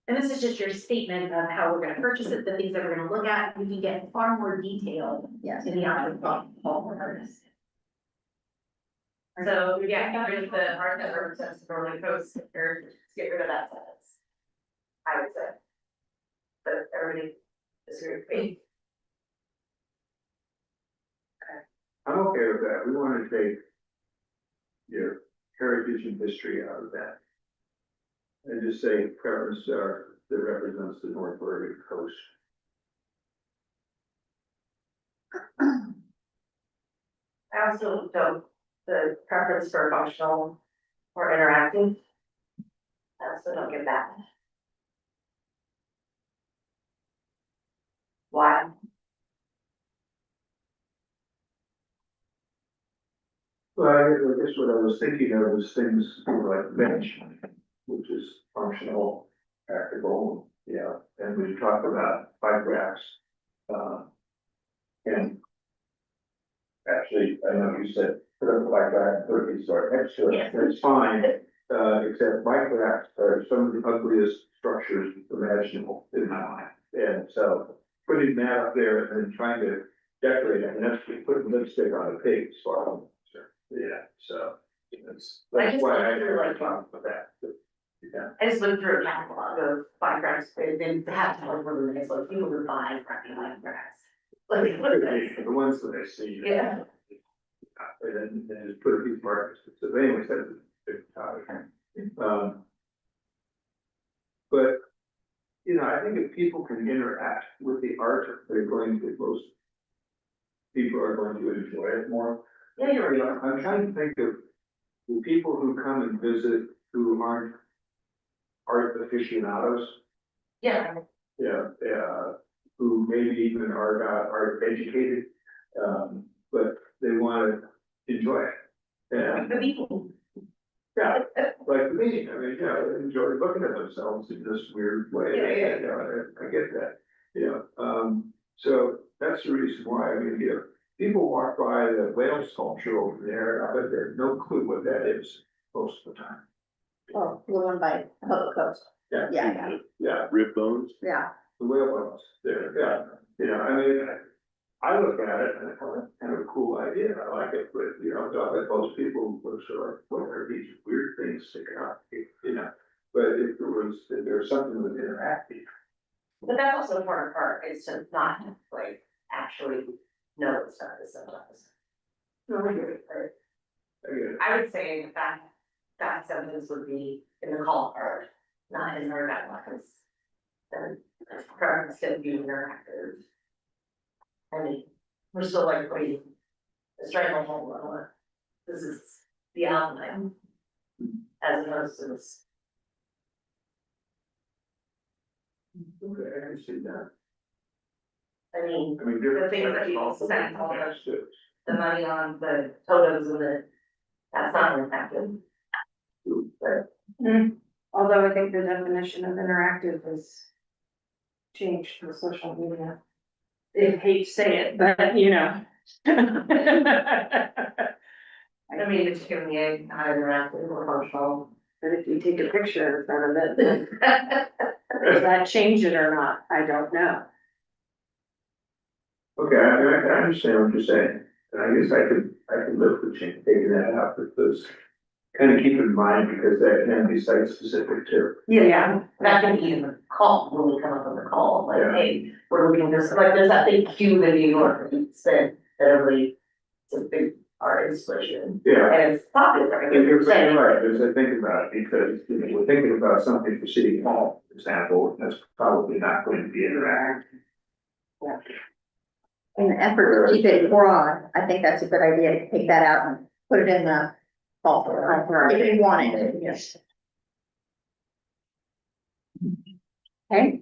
[SPEAKER 4] And this is just your statement of how we're gonna purchase it, the things that we're gonna look at, we can get far more detail
[SPEAKER 2] Yes.
[SPEAKER 4] in the actual call for artists.
[SPEAKER 6] So, yeah, get rid of the art that represents the Northern Coast, or just get rid of that sentence. I would say. But everybody disagree with me.
[SPEAKER 7] I'm okay with that, we wanna take your heritage and history out of that. And just say preference that represents the North Oregon coast.
[SPEAKER 6] I also don't, the preference for functional or interactive. I also don't get that. Why?
[SPEAKER 7] Well, I guess what I was thinking of was things like bench, which is functional, practical, and we talk about bike racks. And actually, I know you said, put up a bike rack, put a piece of next to it, that's fine. Except bike racks are some of the ugliest structures imaginable in my mind. And so putting that up there and then trying to decorate it, and that's putting lipstick on a pig, so. Yeah, so that's why I have a problem with that. Yeah.
[SPEAKER 6] I just looked through a catalog of bike racks, they have to like really nice, like people who buy crappy bike racks. Like, what is this?
[SPEAKER 7] The ones that I see.
[SPEAKER 6] Yeah.
[SPEAKER 7] And then just put a few markers, so anyways, that's a big topic. But, I think if people can interact with the art, they're going to, most people are going to enjoy it more.
[SPEAKER 6] Yeah, you're right.
[SPEAKER 7] I'm trying to think of the people who come and visit who aren't art aficionados.
[SPEAKER 6] Yeah,
[SPEAKER 7] Who maybe even are not art educated, but they want to enjoy it. And,
[SPEAKER 6] the people.
[SPEAKER 7] yeah, like me, I mean, they enjoy looking at themselves in this weird way.
[SPEAKER 6] Yeah.
[SPEAKER 7] I get that, so that's the reason why, I mean, people walk by the whale sculpture over there, I bet they have no clue what that is most of the time.
[SPEAKER 2] Oh, the one by Public Coast. Yeah.
[SPEAKER 7] Yeah,
[SPEAKER 3] Rib bones.
[SPEAKER 2] Yeah.
[SPEAKER 7] the whale bones there, I mean, I look at it and it's kind of a cool idea, I like it, but, I bet most people would sort of like, what are these weird things sticking out, but if there's something with interactive.
[SPEAKER 6] But that's also part of art, is to not like actually know the stuff is sometimes. No, I agree, right?
[SPEAKER 7] Again,
[SPEAKER 6] I would say that sentence would be in the call art, not in our guidelines. Then preference to be interactive. I mean, we're still like putting a stranglehold on it. This is the outline. As opposed to this.
[SPEAKER 7] Okay, I can see that.
[SPEAKER 6] I mean,
[SPEAKER 7] I mean,
[SPEAKER 6] the things that you spent all the money on, the photos and that's not impacted. But
[SPEAKER 1] Although I think the definition of interactive is changed for social media. I hate to say it, but you know.
[SPEAKER 6] I mean, it's giving me not interactive or functional.
[SPEAKER 1] But if you take a picture in front of it, then does that change it or not? I don't know.
[SPEAKER 7] Okay, I understand what you're saying, and I guess I could live with taking that out, because kind of keep in mind, because that can be site specific too.
[SPEAKER 6] Yeah, that can be in the call, when we come up with the call, like,
[SPEAKER 7] Yeah.
[SPEAKER 6] hey, we're looking this, like, there's that big cube in New York, that everybody, it's a big art installation,
[SPEAKER 7] Yeah.
[SPEAKER 6] and it's popular.
[SPEAKER 7] And you're right, as I think about it, because you know, we're thinking about something for City Hall, for example, that's probably not going to be interactive.
[SPEAKER 2] In the effort to keep it broad, I think that's a good idea to take that out and put it in the call for, if you want it, yes. Okay,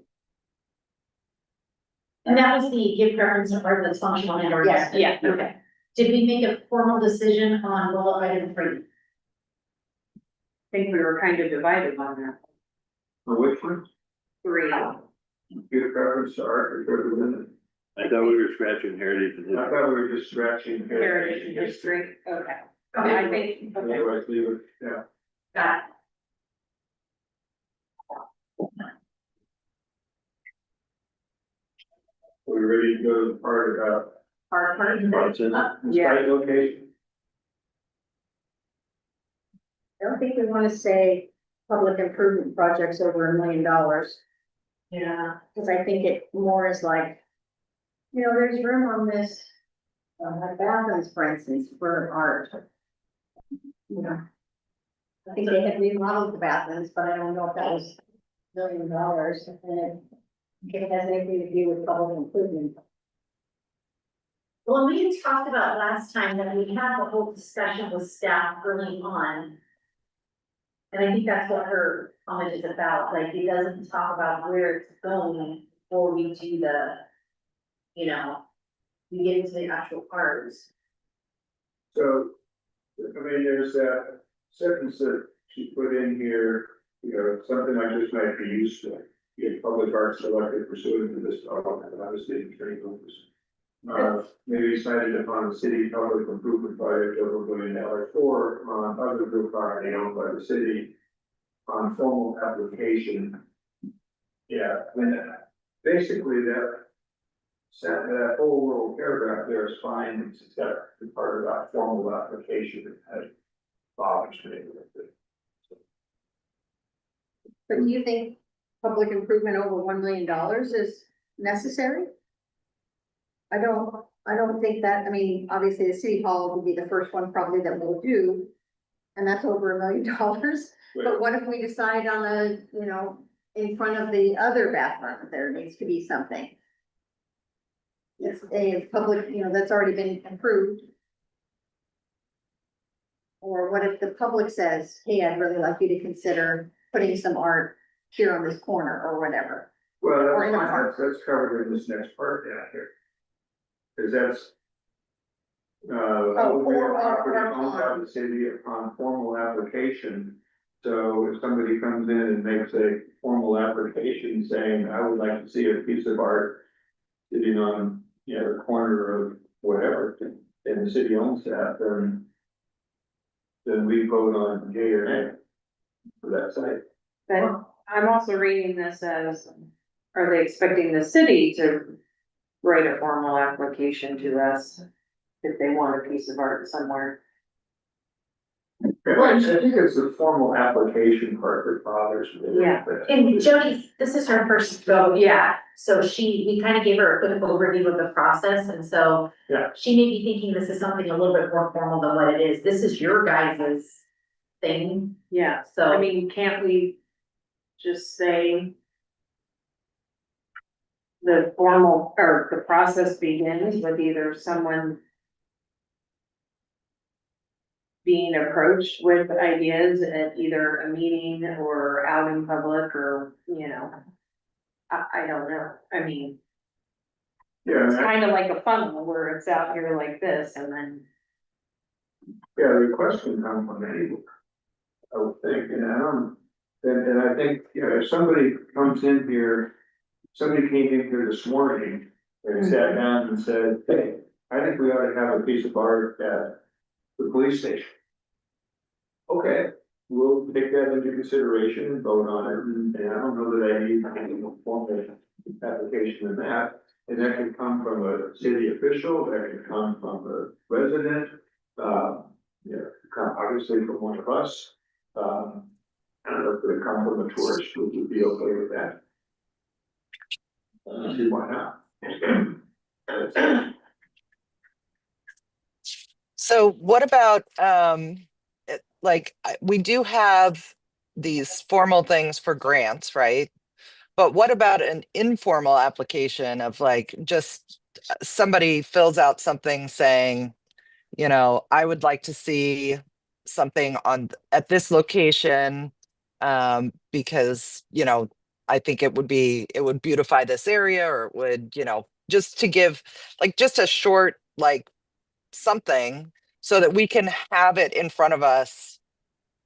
[SPEAKER 4] And that was the give preference to art that's functional and or.
[SPEAKER 2] Yes,
[SPEAKER 1] yeah.
[SPEAKER 4] Okay. Did we make a formal decision on bullet item 3?
[SPEAKER 1] I think we were kind of divided on that.
[SPEAKER 7] For which one?
[SPEAKER 1] 3.
[SPEAKER 7] Computer preference, art, or whatever.
[SPEAKER 3] I thought we were scratching heritage. and
[SPEAKER 7] I thought we were just scratching.
[SPEAKER 1] Heritage and history, okay. I think, okay.
[SPEAKER 7] Otherwise, leave it, yeah.
[SPEAKER 4] Got
[SPEAKER 7] We're ready to go to the part about
[SPEAKER 1] Our part,
[SPEAKER 3] Parts in it.
[SPEAKER 7] the
[SPEAKER 1] Yeah.
[SPEAKER 7] site location.
[SPEAKER 2] I don't think we wanna say public improvement projects over $1 million,
[SPEAKER 4] Yeah.
[SPEAKER 2] because I think it more is like, you know, there's room on this, like bathrooms, for instance, for art. You know. I think they had remodeled the bathrooms, but I don't know if that was $1 million, and it has anything to do with public improvement.
[SPEAKER 4] Well, we had talked about last time that we had the whole discussion with staff early on. And I think that's what her comment is about, like, it doesn't talk about where it's going before we do the, you know, we get into the actual parts.
[SPEAKER 7] So, I mean, there's that sentence that she put in here, you know, something like this might be useful. If public art selected pursuant to this, obviously, attorney purpose. Maybe cited upon the city public improvement project over $1 million, or on other real property owned by the city on formal application. Yeah, I mean, basically that whole little paragraph there is fine, it's got the part about formal application that bothers me with it.
[SPEAKER 2] But do you think public improvement over $1 million is necessary? I don't think that, I mean, obviously the city hall will be the first one probably that we'll do. And that's over $1 million, but what if we decide on a, you know, in front of the other bathroom, there needs to be something. It's a public, you know, that's already been approved. Or what if the public says, hey, I'd really like you to consider putting some art here on this corner or whatever.
[SPEAKER 7] Well,
[SPEAKER 2] Or in
[SPEAKER 7] that's
[SPEAKER 2] our
[SPEAKER 7] fine, that's covered in this next part down here. Cause that's.
[SPEAKER 2] or
[SPEAKER 7] Owned by the city upon formal application. So if somebody comes in and makes a formal application saying, I would like to see a piece of art sitting on, you know, the corner of whatever, and the city owns that, then we vote on yea or nay for that site.
[SPEAKER 1] But I'm also reading this as, are they expecting the city to write a formal application to us if they want a piece of art somewhere?
[SPEAKER 7] I think it's the formal application part that bothers me.
[SPEAKER 1] Yeah.
[SPEAKER 4] And Jody, this is her first go, yeah, so we kind of gave her a quick overview of the process, and so.
[SPEAKER 7] Yeah.
[SPEAKER 4] She may be thinking this is something a little bit more formal than what it is, this is your guys' thing,
[SPEAKER 1] Yeah,
[SPEAKER 4] so.
[SPEAKER 1] I mean, can't we just say the formal, or the process begins with either someone being approached with ideas at either a meeting or out in public, or, you know, I don't know, I mean,
[SPEAKER 7] Yeah,
[SPEAKER 1] it's kind of like a funnel where it's out here like this and then.
[SPEAKER 7] yeah, the request can come from anywhere, I would think, and I don't, and I think, you know, if somebody comes in here, somebody came in here this morning and sat down and said, hey, I think we ought to have a piece of art at the police station. Okay, we'll take that into consideration and vote on it, and I don't know that I need any formal application in that. And that can come from a city official, that can come from a resident, you know, come obviously from one of us. I don't know if it come from a tourist, would you be okay with that? See, why not?
[SPEAKER 8] So what about, we do have these formal things for grants, right? But what about an informal application of like, just somebody fills out something saying, you know, I would like to see something at this location, because, you know, I think it would beautify this area, or it would, you know, just to give, like, just a short, like, something, so that we can have it in front of us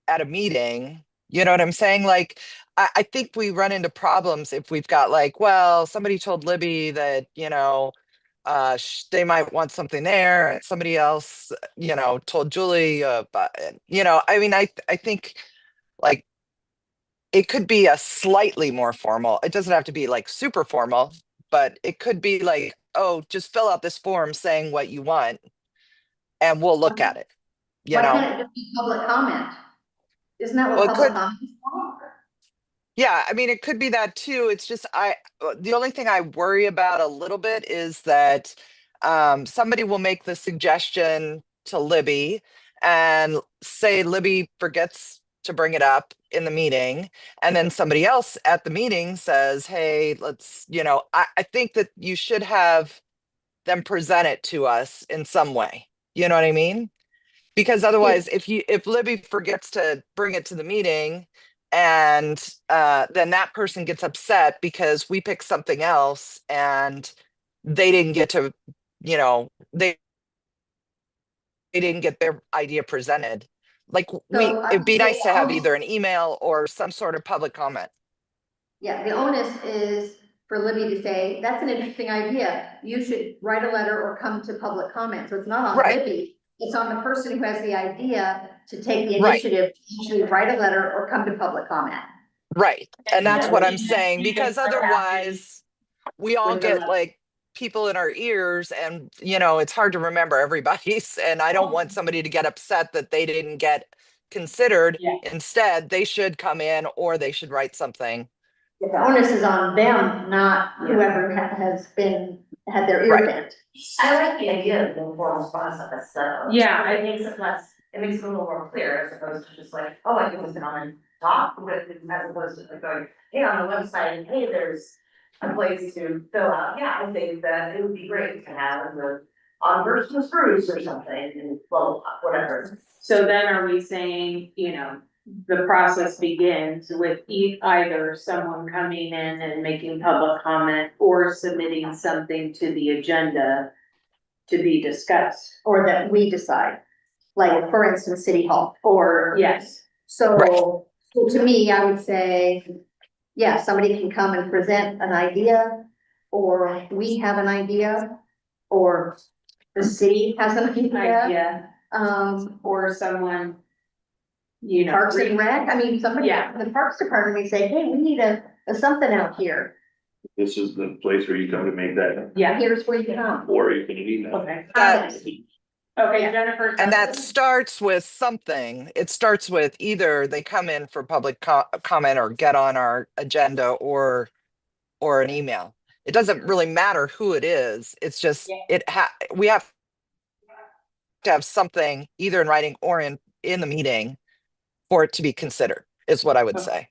[SPEAKER 8] at a meeting. You know what I'm saying? Like, I think we run into problems if we've got like, well, somebody told Libby that, you know, they might want something there, and somebody else, you know, told Julie, but, you know, I mean, I think like it could be a slightly more formal. It doesn't have to be like super formal, but it could be like, oh, just fill out this form saying what you want, and we'll look at it. You
[SPEAKER 2] Why
[SPEAKER 8] know,
[SPEAKER 2] can't it just be public comment? Isn't that
[SPEAKER 8] well,
[SPEAKER 2] what
[SPEAKER 8] it
[SPEAKER 2] public
[SPEAKER 8] could.
[SPEAKER 2] comment is for?
[SPEAKER 8] Yeah, I mean, it could be that too. It's just the only thing I worry about a little bit is that somebody will make the suggestion to Libby, and say Libby forgets to bring it up in the meeting, and then somebody else at the meeting says, hey, let's, you know, I think that you should have them present it to us in some way. You know what I mean? Because otherwise, if Libby forgets to bring it to the meeting, and then that person gets upset because we picked something else and they didn't get to, you know, they didn't get their idea presented. Like,
[SPEAKER 2] So I
[SPEAKER 8] it'd
[SPEAKER 2] would
[SPEAKER 8] be
[SPEAKER 2] say
[SPEAKER 8] nice to have either an email or some sort of public comment.
[SPEAKER 2] yeah, the onus is for Libby to say, that's an interesting idea. You should write a letter or come to public comment. So it's not on
[SPEAKER 8] Right,
[SPEAKER 2] Libby. It's on the person who has the idea to take the
[SPEAKER 8] right,
[SPEAKER 2] initiative to actually write a letter or come to public comment.
[SPEAKER 8] right. And that's
[SPEAKER 6] Yeah,
[SPEAKER 8] what
[SPEAKER 6] we
[SPEAKER 8] I'm
[SPEAKER 6] can
[SPEAKER 8] saying, because otherwise we all
[SPEAKER 6] When the
[SPEAKER 8] get like people in our ears, and you know, it's hard to remember everybody's, and I don't want somebody to get upset that they didn't get considered.
[SPEAKER 1] Yeah.
[SPEAKER 8] Instead, they should come in, or they should write something.
[SPEAKER 2] The onus is on them, not whoever has had their ear
[SPEAKER 8] Right.
[SPEAKER 2] bent.
[SPEAKER 6] I like the idea of the informal process, so.
[SPEAKER 1] Yeah,
[SPEAKER 6] It makes it less, it makes it a little more clear as opposed to just like, oh, I can listen on and talk with, as opposed to like going, hey, on the website, hey, there's a place to fill out, yeah, I think that it would be great to have the on versus Bruce or something, and well, whatever.
[SPEAKER 1] so then are we saying, you know, the process begins with either someone coming in and making public comment or submitting something to the agenda to be discussed?
[SPEAKER 2] Or that we decide, like, for instance, City Hall.
[SPEAKER 1] Or, yes,
[SPEAKER 2] So to me, I would say, yeah, somebody can come and present an idea, or we have an idea, or the city has an idea.
[SPEAKER 1] idea, or someone, you know.
[SPEAKER 2] Parks and Rec, I mean, somebody,
[SPEAKER 1] Yeah.
[SPEAKER 2] the Parks Department may say, hey, we need a something out here.
[SPEAKER 3] This is the place where you come to make that,
[SPEAKER 1] Yeah,
[SPEAKER 2] Here's where you come.
[SPEAKER 3] or you can email.
[SPEAKER 1] okay.
[SPEAKER 8] That-
[SPEAKER 1] Okay, Jennifer.
[SPEAKER 8] And that starts with something. It starts with either they come in for public comment, or get on our agenda, or an email. It doesn't really matter who it is. It's just, we have to have something either in writing or in the meeting for it to be considered, is what I would say.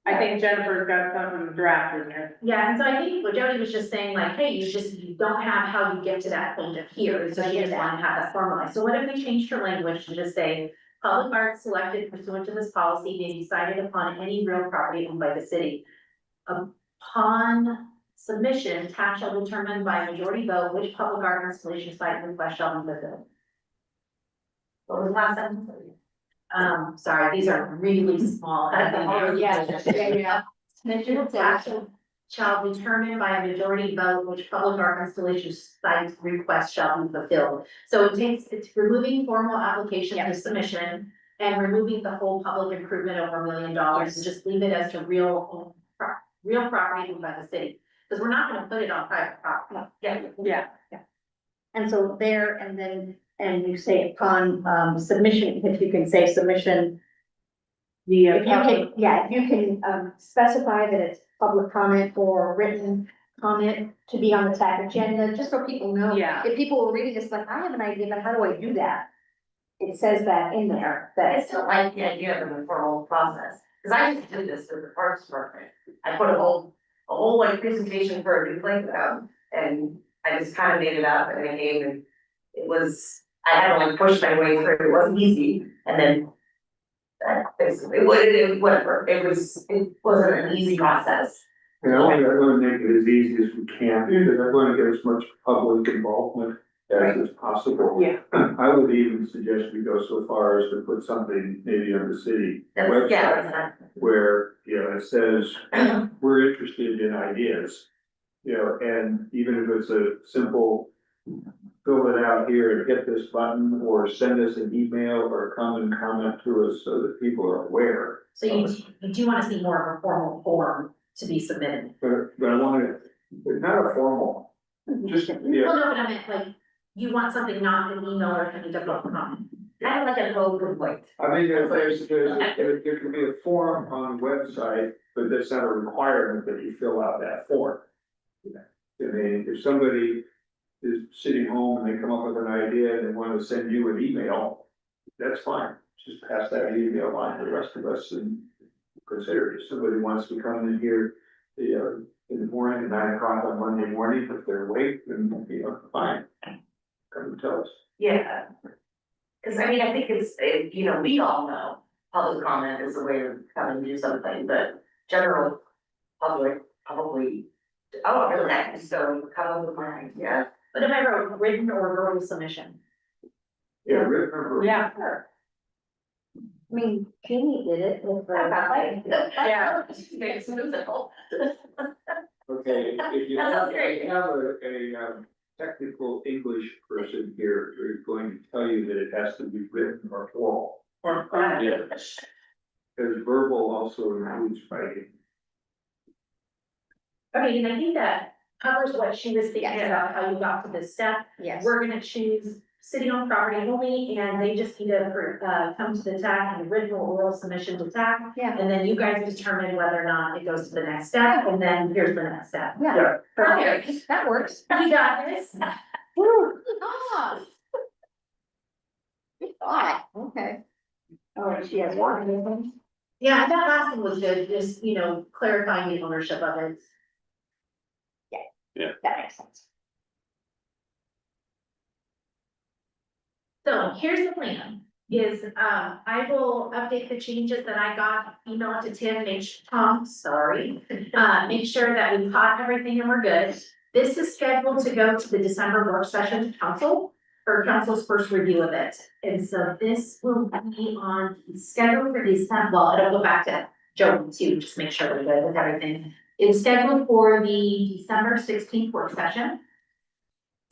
[SPEAKER 1] I think Jennifer's got something drafted here.
[SPEAKER 4] Yeah, and so I think what Jody was just saying, like, hey, you don't have how you get to that point of here, so she just wanted to have that formalized. So what if we changed her language to just say, public art selected pursuant to this policy may be decided upon any real property owned by the city. upon submission, tax shall be determined by a majority vote which public art installation site request shall be fulfilled. What was the last sentence? Sorry, these are really small. Submission tax shall be determined by a majority vote which public art installation site request shall be fulfilled. So it's removing formal application for submission and removing the whole public improvement over $1 million and just leave it as to real property owned by the city. Because we're not gonna put it on private property.
[SPEAKER 1] Yeah.
[SPEAKER 2] And so there, and then, and you say upon, submission, if you can say submission.
[SPEAKER 1] The,
[SPEAKER 2] If you can, yeah, if you can, specify that it's public comment or written comment to be on the TAC agenda, just so people know.
[SPEAKER 1] Yeah.
[SPEAKER 2] If people are reading this, like, I have an idea, but how do I do that? It says that in there,
[SPEAKER 6] I
[SPEAKER 2] that,
[SPEAKER 6] still like the idea of a formal process, because I just did this with the Parks Department. I put a whole like presentation for a new playground, and I just kind of made it up and I came and it was, I had to like push my way through, it wasn't easy, and then whatever, it wasn't an easy process.
[SPEAKER 7] And I want to make it as easy as we can, because I want to get as much public involvement as is possible.
[SPEAKER 1] Yeah.
[SPEAKER 7] I would even suggest we go so far as to put something maybe on the city
[SPEAKER 6] Yeah,
[SPEAKER 7] website
[SPEAKER 6] that's
[SPEAKER 7] where, you know, it says, we're interested in ideas. You know, and even if it's a simple, fill it out here and hit this button, or send us an email, or come and comment to us so that people are aware.
[SPEAKER 4] So you do wanna see more of a formal form to be submitted.
[SPEAKER 7] But I want it, but not a formal, just,
[SPEAKER 4] Well,
[SPEAKER 7] yeah,
[SPEAKER 4] no, but I meant like, you want something not an email or any different comment.
[SPEAKER 6] kind of like a whole good point.
[SPEAKER 7] I mean, there can be a form on the website, but that's not a requirement that you fill out that form. I mean, if somebody is sitting home and they come up with an idea and they want to send you an email, that's fine. Just pass that email on to the rest of us and consider it. If somebody wants to come in here, you know, in the morning at 9 o'clock on Monday morning, if they're awake, then, you know, fine. Come and tell us.
[SPEAKER 6] Yeah. Cause I mean, I think you know, we all know public comment is a way of coming to do something, but general public probably, oh, really nice, so come up with my idea.
[SPEAKER 4] But if I wrote written or verbal submission,
[SPEAKER 7] Yeah, remember.
[SPEAKER 1] Yeah.
[SPEAKER 2] I mean, Jeannie did it with
[SPEAKER 1] Yeah.
[SPEAKER 6] It's musical.
[SPEAKER 7] Okay, if you
[SPEAKER 6] That
[SPEAKER 7] have
[SPEAKER 6] sounds great.
[SPEAKER 7] a technical English person here, who's going to tell you that it has to be written or oral.
[SPEAKER 3] Yeah.
[SPEAKER 7] Because verbal also includes writing.
[SPEAKER 4] okay, and I think that covers what she was thinking
[SPEAKER 2] Yes.
[SPEAKER 4] about, how you got to this step.
[SPEAKER 2] Yes.
[SPEAKER 4] We're gonna choose city owned property only, and they just need to, come to the TAC and written or oral submission to TAC.
[SPEAKER 2] Yeah.
[SPEAKER 4] And then you guys determine whether or not it goes to the next step, and then here's the next step.
[SPEAKER 2] Yeah,
[SPEAKER 6] Perfect.
[SPEAKER 2] that works.
[SPEAKER 4] You got this.
[SPEAKER 2] Woo. Ah. Good thought, okay. Oh, and she has one.
[SPEAKER 4] Yeah, that last one was good, just, clarifying the ownership of it.
[SPEAKER 2] That makes sense.
[SPEAKER 4] So here's the plan, is, I will update the changes that I got, email it to Tim, Tom, sorry. Make sure that we caught everything and we're good. This is scheduled to go to the December work session to council, for council's first review of it. And so this will be on schedule for December, well, it'll go back to Joe too, just make sure we're good with everything. It's scheduled for the December 16th work session.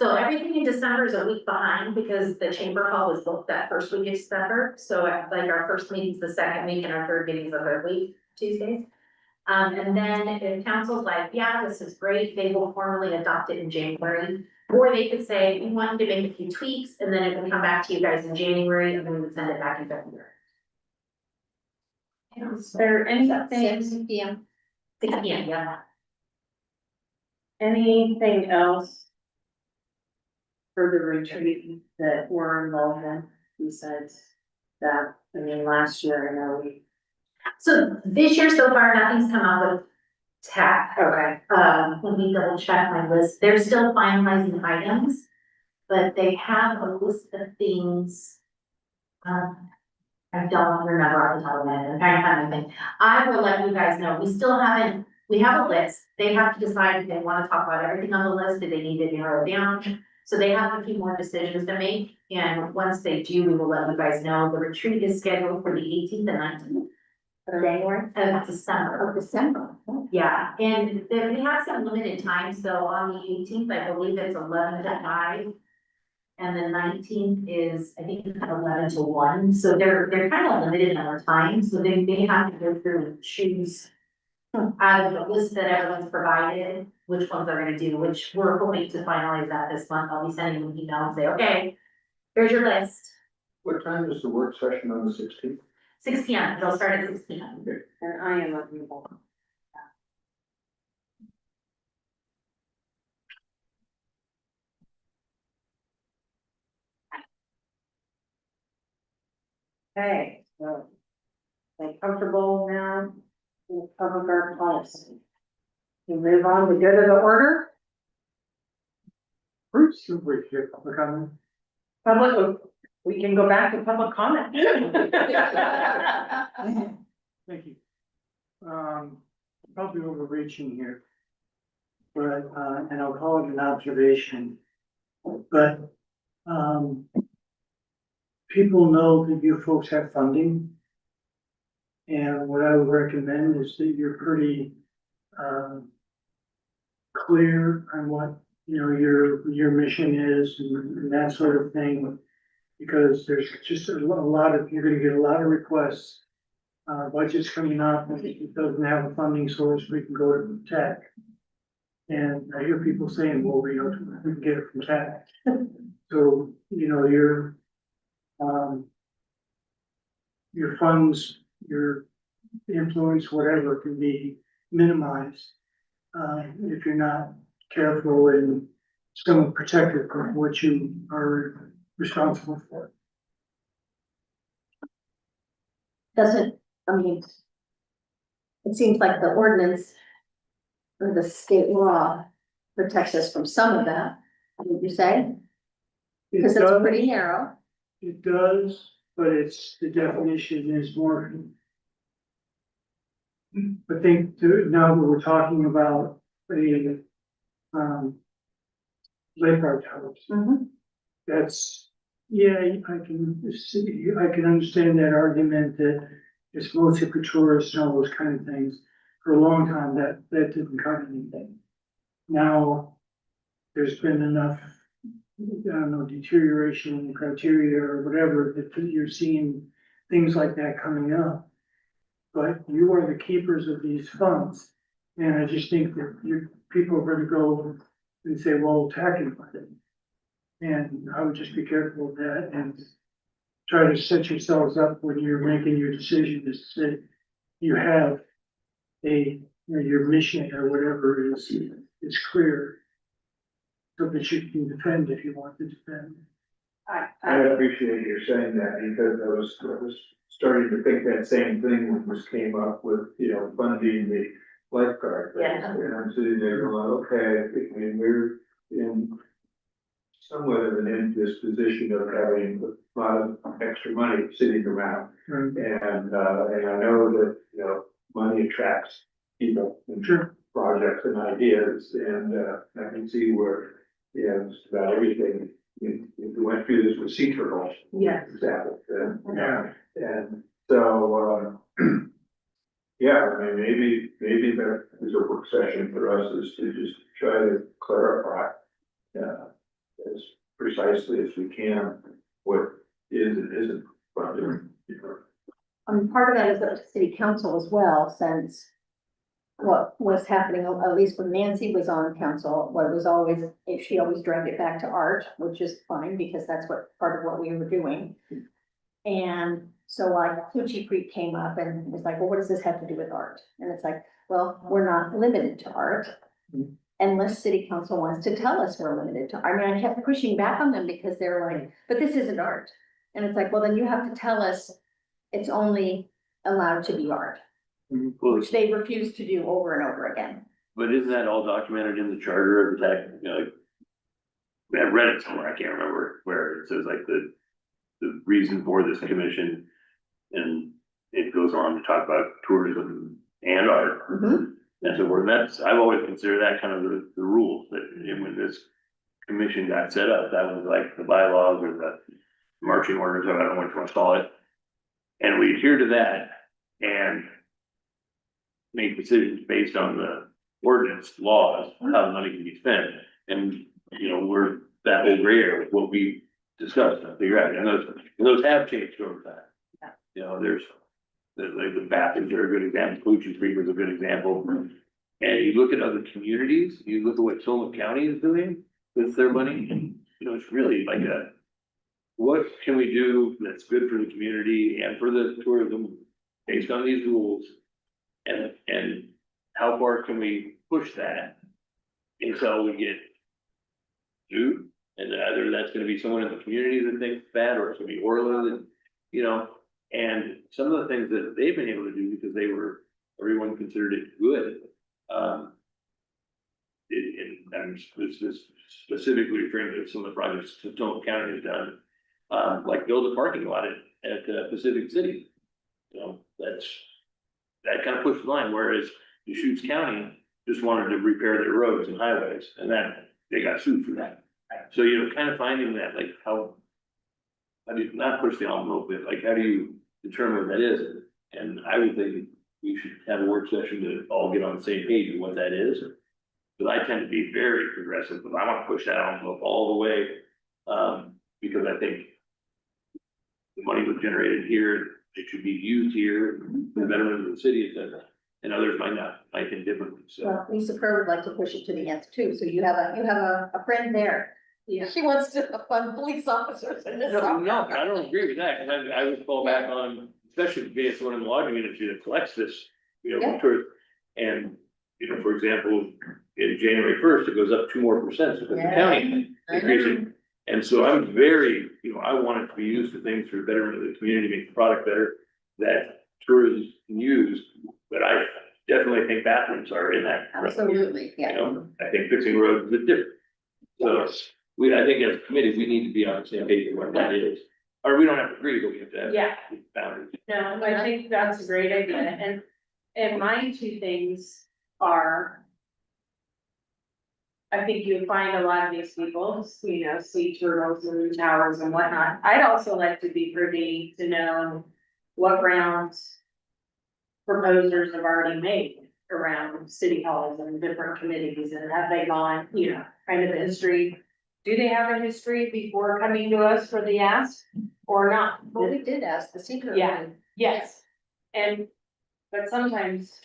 [SPEAKER 4] So everything in December is a week behind because the chamber hall was booked that first week of December. So like our first meeting's the second week and our third meeting's the third week, Tuesdays. And then if council's like, yeah, this is great, they will formally adopt it in January. Or they could say, we want to make a few tweaks and then it will come back to you guys in January and then we would send it back in February.
[SPEAKER 1] Is there anything,
[SPEAKER 2] 6 p.m.
[SPEAKER 4] 6 p.m., yeah.
[SPEAKER 1] anything else for the retreat that we're involved in besides that? I mean, last year, I know we.
[SPEAKER 4] So this year so far, nothing's come up with TAC.
[SPEAKER 1] Okay.
[SPEAKER 4] Let me double check my list. They're still finalizing items, but they have a list of things. I don't remember off the top of my head. I'm trying to find my thing. I will let you guys know. We still haven't we have a list, they have to decide if they wanna talk about everything on the list, do they need to narrow it down? So they have a few more decisions to make, and once they do, we will let you guys know. The retreat is scheduled for the 18th and 19th
[SPEAKER 2] January,
[SPEAKER 4] of December.
[SPEAKER 2] or December.
[SPEAKER 4] Yeah, and then we have some limited time, so on the 18th, I believe it's 11 to 5. And the 19th is, I think, 11 to 1, so they're kind of limited in their time, so they have to go through and choose. Out of the list that everyone's provided, which ones they're gonna do, which we're hoping to finalize that this month. I'll be sending them an email and say, okay, here's your list.
[SPEAKER 7] What time is the work session on the 16th?
[SPEAKER 4] 6 p.m. It'll start at 6 p.m.
[SPEAKER 1] And I am available. Okay, so. Like comfortable now with public art policy. We move on to go to the order.
[SPEAKER 5] Bruce, you were here, public comment.
[SPEAKER 1] Public, we can go back to public comment.
[SPEAKER 5] Thank you. Probably overreaching here. But, and I'll call it an observation. But, people know that you folks have funding. And what I would recommend is that you're pretty, clear on what, you know, your mission is and that sort of thing. Because there's just a lot of, you're gonna get a lot of requests. Budget's coming up, and it doesn't have a funding source, we can go to tech. And I hear people saying, well, we can get it from tech. So, you know, your funds, your influence, whatever, can be minimized. If you're not careful and somewhat protective of what you are responsible for.
[SPEAKER 2] Doesn't, I mean, it seems like the ordinance or the state law protects us from some of that, would you say? Because it's pretty narrow.
[SPEAKER 5] It does, but it's, the definition is more. I think now that we're talking about the, lifeguard towers,
[SPEAKER 2] Mhm.
[SPEAKER 5] that's, yeah, I can see, I can understand that argument that it's mostly for tourists and all those kind of things. For a long time, that didn't cover anything. Now, there's been enough, I don't know, deterioration in the criteria or whatever, that you're seeing things like that coming up. But you are the keepers of these funds, and I just think that people are gonna go and say, well, tackle it. And I would just be careful of that and try to set yourselves up when you're making your decision to say you have you know, your mission or whatever is clear. So that you can defend if you want to defend.
[SPEAKER 7] I appreciate you saying that because I was starting to think that same thing when this came up with, you know, funding the lifeguard.
[SPEAKER 6] Yeah.
[SPEAKER 7] And I'm sitting there going, okay, I mean, we're in somewhat of an indisposition of having a lot of extra money sitting around.
[SPEAKER 5] Right.
[SPEAKER 7] And I know that, you know, money attracts people and
[SPEAKER 5] Sure.
[SPEAKER 7] projects and ideas, and I can see where, you know, just about everything, if we went through this with sea turtles.
[SPEAKER 1] Yes.
[SPEAKER 7] for example,
[SPEAKER 5] Yeah.
[SPEAKER 7] and so, yeah, I mean, maybe that is a work session for us is to just try to clarify, as precisely as we can, what is and isn't funded, you know.
[SPEAKER 2] Part of that is up to city council as well, since what was happening, at least when Nancy was on council, what it was always, if she always dragged it back to art, which is fine, because that's what, part of what we were doing. And so like Coochie Creek came up and was like, well, what does this have to do with art? And it's like, well, we're not limited to art. Unless city council wants to tell us we're limited to, I mean, I kept pushing back on them because they're like, but this isn't art. And it's like, well, then you have to tell us it's only allowed to be art,
[SPEAKER 3] Well,
[SPEAKER 2] which they refuse to do over and over again.
[SPEAKER 3] but isn't that all documented in the charter of the tech, you know, like? I read it somewhere, I can't remember where it says like the reason for this commission. And it goes on to talk about tourism and art.
[SPEAKER 2] Mhm.
[SPEAKER 3] That's a word, I've always considered that kind of the rules, that when this commission got set up, that was like the bylaws or the marching orders, I don't know what you want to call it. And we adhere to that and make decisions based on the ordinance laws, how the money can be spent. And, you know, we're that whole gray area with what we discussed and figure out, and those have changed over time. You know, there's the bathrooms are a good example, Coochy Creek is a good example. And you look at other communities, you look at what Sonoma County is doing with their money, you know, it's really like what can we do that's good for the community and for the tourism based on these rules? And how far can we push that until we get sued? And either that's gonna be someone in the community that thinks that, or it's gonna be Orla that, you know, and some of the things that they've been able to do because everyone considered it good. I'm specifically referring to some of the projects Sonoma County has done, like build a parking lot at Pacific City. You know, that kind of pushed the line, whereas Deschutes County just wanted to repair their roads and highways, and that they got sued for that. So, you know, kind of finding that, like, how do you not push the envelope, but like, how do you determine what that is? And I would think we should have a work session to all get on the same page of what that is. But I tend to be very progressive, but I want to push that envelope all the way, because I think the money was generated here, it should be used here, for the betterment of the city, etc. And others might think differently, so.
[SPEAKER 2] Well, Lisa Kerr would like to push it to the nth too, so you have a friend there.
[SPEAKER 1] Yeah.
[SPEAKER 2] She wants to fund police officers in this.
[SPEAKER 3] No, I don't agree with that, because I would fall back on, especially being someone in the lodging industry that collects this, you know,
[SPEAKER 2] Yeah.
[SPEAKER 3] tourist. And, you know, for example, in January 1st, it goes up 2% more because the county
[SPEAKER 2] I know.
[SPEAKER 3] increasing. And so I'm very, you know, I want it to be used for things for the betterment of the community, make the product better, that tourists can use. But I definitely think bathrooms are in that.
[SPEAKER 2] Absolutely,
[SPEAKER 3] You
[SPEAKER 2] yeah.
[SPEAKER 3] know, I think fixing roads is different. So I think as a committee, we need to be on the same page of what that is. Or we don't have to agree, but we have to have
[SPEAKER 1] Yeah.
[SPEAKER 3] boundaries.
[SPEAKER 1] No, I think that's a great idea, and my two things are. I think you find a lot of these people, you know, sea turtles and towers and whatnot. I'd also like to be privy to know what rounds proposers have already made around city halls and different committees, and have they gone, you know, kind of the history. Do they have a history before coming to us for the ask or not?
[SPEAKER 2] Well, we did ask the secret.
[SPEAKER 1] Yeah. Yes, but sometimes.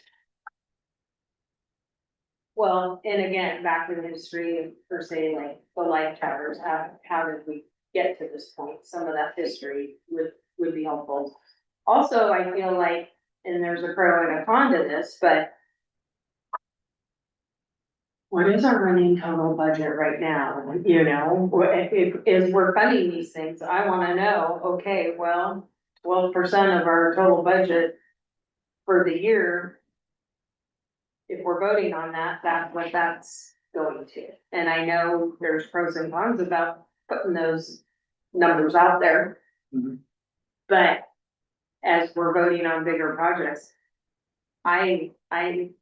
[SPEAKER 1] Well, and again, back to the history of, per se, like the light towers, how did we get to this point? Some of that history would be helpful. Also, I feel like, and there's a pro and a con to this, but. What is our running total budget right now? You know, if we're funding these things, I wanna know, okay, well, 12% of our total budget for the year. If we're voting on that, that's what that's going to. And I know there's pros and cons about putting those numbers out there.
[SPEAKER 7] Mhm.
[SPEAKER 1] But as we're voting on bigger projects, I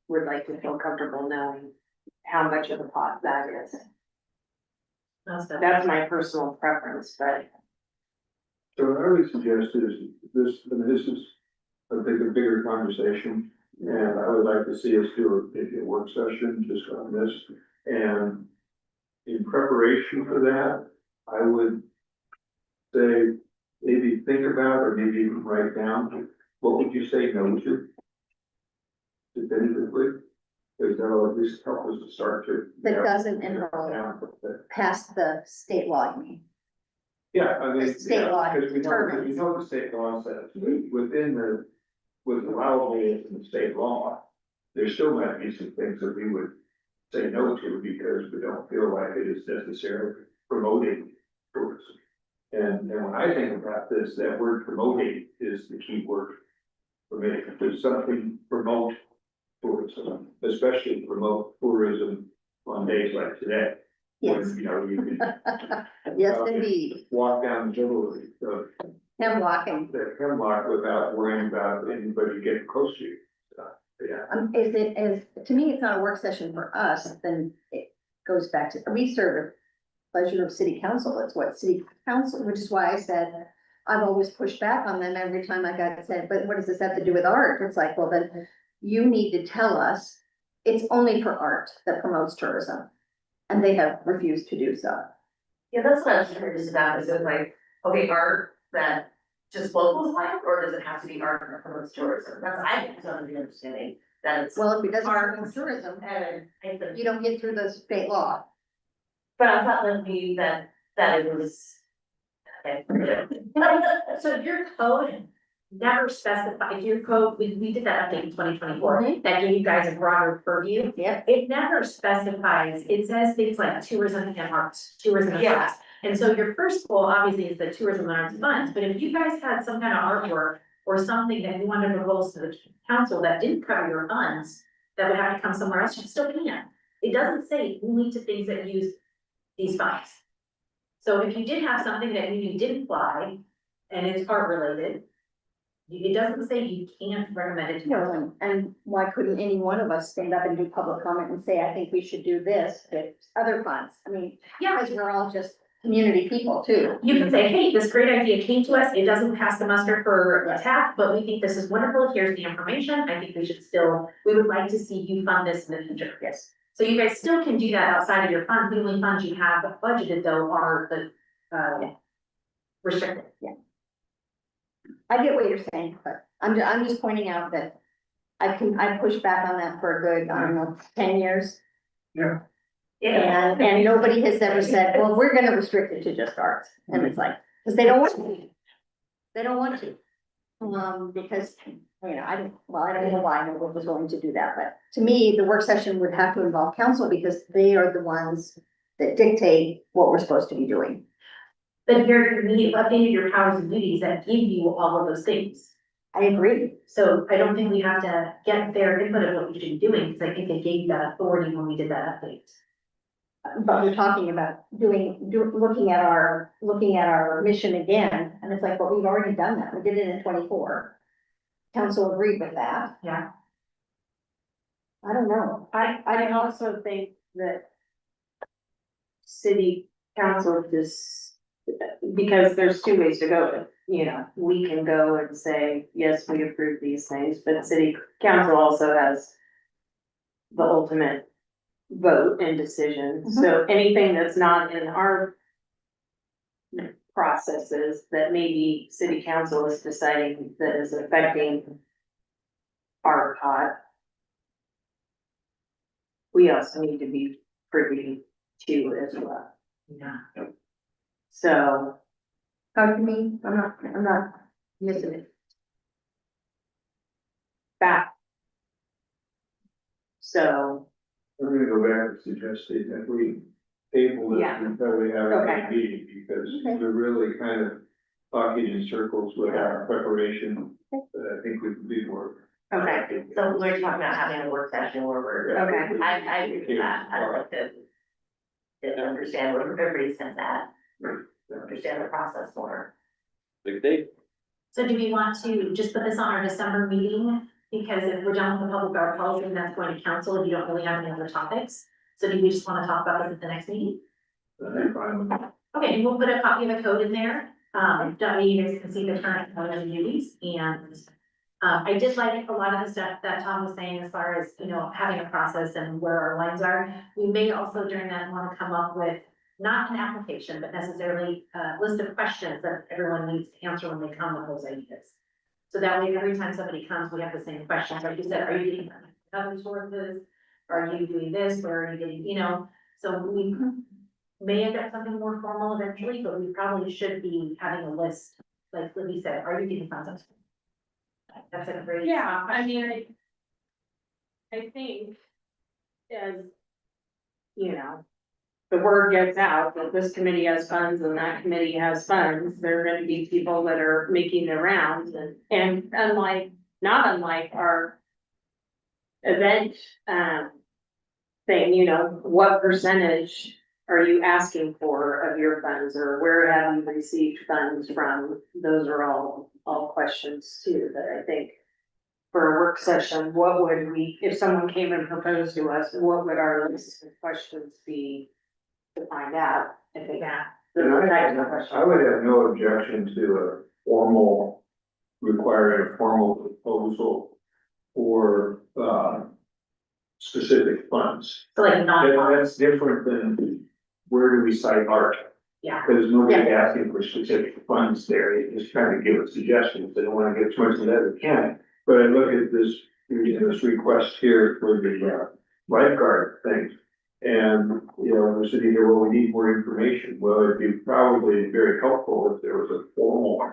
[SPEAKER 1] would like to feel comfortable knowing how much of a pot that is. That's my personal preference, but
[SPEAKER 7] So what I would suggest is this, and this is, I think, a bigger conversation. And I would like to see us do maybe a work session just on this. And in preparation for that, I would say, maybe think about, or maybe even write down, what would you say no to? Definitively, because that'll at least help us to start to.
[SPEAKER 2] That doesn't involve past the state law, you mean?
[SPEAKER 7] Yeah, I mean.
[SPEAKER 2] State law
[SPEAKER 7] Because we
[SPEAKER 2] determines.
[SPEAKER 7] know the state law says, with allowable in the state law, there still might be some things that we would say no to because we don't feel like it is necessarily promoting tourism. And when I think about this, that word promoting is the key word for me. If there's something promote tourism, especially promote tourism on days like today. When,
[SPEAKER 2] Yes,
[SPEAKER 7] you know, you can
[SPEAKER 2] yes, indeed.
[SPEAKER 7] walk down the middle of
[SPEAKER 2] Hemlock and
[SPEAKER 7] the hemlock without worrying about anybody getting close to you. Yeah.
[SPEAKER 2] to me, it's not a work session for us, then it goes back to, we serve a pleasure of city council, it's what city council, which is why I said, I've always pushed back on them every time I got said, but what does this have to do with art? It's like, well, then you need to tell us, it's only for art that promotes tourism. And they have refused to do so.
[SPEAKER 6] Yeah, that's what I was curious about, is it like, okay, art that just locals like, or does it have to be art that promotes tourism? That's, I don't understanding that it's.
[SPEAKER 2] Well, if it doesn't
[SPEAKER 6] Art.
[SPEAKER 2] promote tourism,
[SPEAKER 6] And I think,
[SPEAKER 2] you don't get through the state law.
[SPEAKER 6] but I thought that we, that it was. Okay.
[SPEAKER 4] So your code never specified, your code, we did that update in 2024, that gave you guys a broader purview.
[SPEAKER 2] Yep.
[SPEAKER 4] It never specifies, it says things like tourism and arts, tourism and
[SPEAKER 6] Yeah.
[SPEAKER 4] arts. And so your first goal obviously is the tourism and arts funds, but if you guys had some kind of artwork or something that you wanted to propose to the council that didn't cover your funds, that would have to come somewhere else, you still can. It doesn't say only to things that use these funds. So if you did have something that you knew didn't fly and it's art related, it doesn't say you can't recommend it to.
[SPEAKER 2] No, and why couldn't any one of us stand up and do public comment and say, I think we should do this, with other funds? I mean,
[SPEAKER 4] Yeah,
[SPEAKER 2] because we're all just community people too.
[SPEAKER 4] you can say, hey, this great idea came to us, it doesn't pass the muster for a TAP, but we think this is wonderful, here's the information, I think we should still, we would like to see you fund this in the future.
[SPEAKER 2] Yes.
[SPEAKER 4] So you guys still can do that outside of your funds, the only funds you have budgeted though are the, restricted.
[SPEAKER 2] I get what you're saying, but I'm just pointing out that I pushed back on that for a good, I don't know, 10 years.
[SPEAKER 5] Yeah.
[SPEAKER 2] And nobody has ever said, well, we're gonna restrict it to just arts. And it's like, because they don't want to. They don't want to. Because, you know, I don't know why nobody was willing to do that, but to me, the work session would have to involve council because they are the ones that dictate what we're supposed to be doing.
[SPEAKER 4] But you've updated your powers and duties that give you all of those things.
[SPEAKER 2] I agree.
[SPEAKER 4] So I don't think we have to get their input of what we should be doing, because I think they gave you that authority when we did that update.
[SPEAKER 2] But we're talking about looking at our mission again, and it's like, well, we've already done that, we did it in 24. Council agreed with that,
[SPEAKER 4] Yeah.
[SPEAKER 2] I don't know.
[SPEAKER 1] I also think that city council just, because there's two ways to go. You know, we can go and say, yes, we approve these things, but city council also has the ultimate vote and decision. So anything that's not in our processes that maybe city council is deciding that is affecting our pot, we also need to be privy to as well.
[SPEAKER 4] Yeah.
[SPEAKER 2] How
[SPEAKER 1] So,
[SPEAKER 2] do you mean? I'm not missing it.
[SPEAKER 1] back. So,
[SPEAKER 7] I'm gonna go back and suggest that we table this
[SPEAKER 1] Yeah.
[SPEAKER 7] until we have
[SPEAKER 1] Okay.
[SPEAKER 7] a meeting, because
[SPEAKER 2] Okay.
[SPEAKER 7] we're really kind of talking in circles with our preparation. I think we could be more.
[SPEAKER 1] okay,
[SPEAKER 6] So we're talking about having a work session where we're,
[SPEAKER 1] Okay.
[SPEAKER 6] I agree with that, I'd like to understand what everybody's saying that, understand the process more.
[SPEAKER 3] Big day.
[SPEAKER 4] So do we want to just put this on our December meeting? Because if we're done with the public art policy, that's going to council, if you don't really have any other topics. So do we just want to talk about this at the next meeting?
[SPEAKER 7] That's fine.
[SPEAKER 4] Okay, and we'll put a copy of the code in there, that way you guys can see the current code and duties, and I did like a lot of the stuff that Tom was saying as far as, you know, having a process and where our lines are. We may also during that want to come up with, not an application, but necessarily a list of questions that everyone needs to answer when they come with those ideas. So that way, every time somebody comes, we have the same questions, like you said, are you getting other sources? Are you doing this, where are you getting, you know, so we may end up something more formal eventually, but we probably should be having a list, like Libby said, are you getting funds? That's a great.
[SPEAKER 1] yeah, I mean, I think as, you know, the word gets out that this committee has funds and that committee has funds, there are gonna be people that are making their rounds and unlike, not unlike our event, thing, you know, what percentage are you asking for of your funds, or where have you received funds from? Those are all questions too, that I think for a work session, what would we, if someone came and proposed to us, what would our list of questions be to find out if they got the
[SPEAKER 7] And
[SPEAKER 1] types of
[SPEAKER 7] I
[SPEAKER 1] questions?
[SPEAKER 7] would have no objection to a formal, requiring a formal proposal for, specific funds.
[SPEAKER 4] So like not,
[SPEAKER 7] That's different than where do we cite art?
[SPEAKER 4] yeah,
[SPEAKER 7] Because nobody's asking for specific funds there, they just trying to give us suggestions, they don't wanna get too much of that, they can. But I look at this request here for the lifeguard thing. And, you know, we're sitting here, well, we need more information, well, it'd be probably very helpful if there was a formal,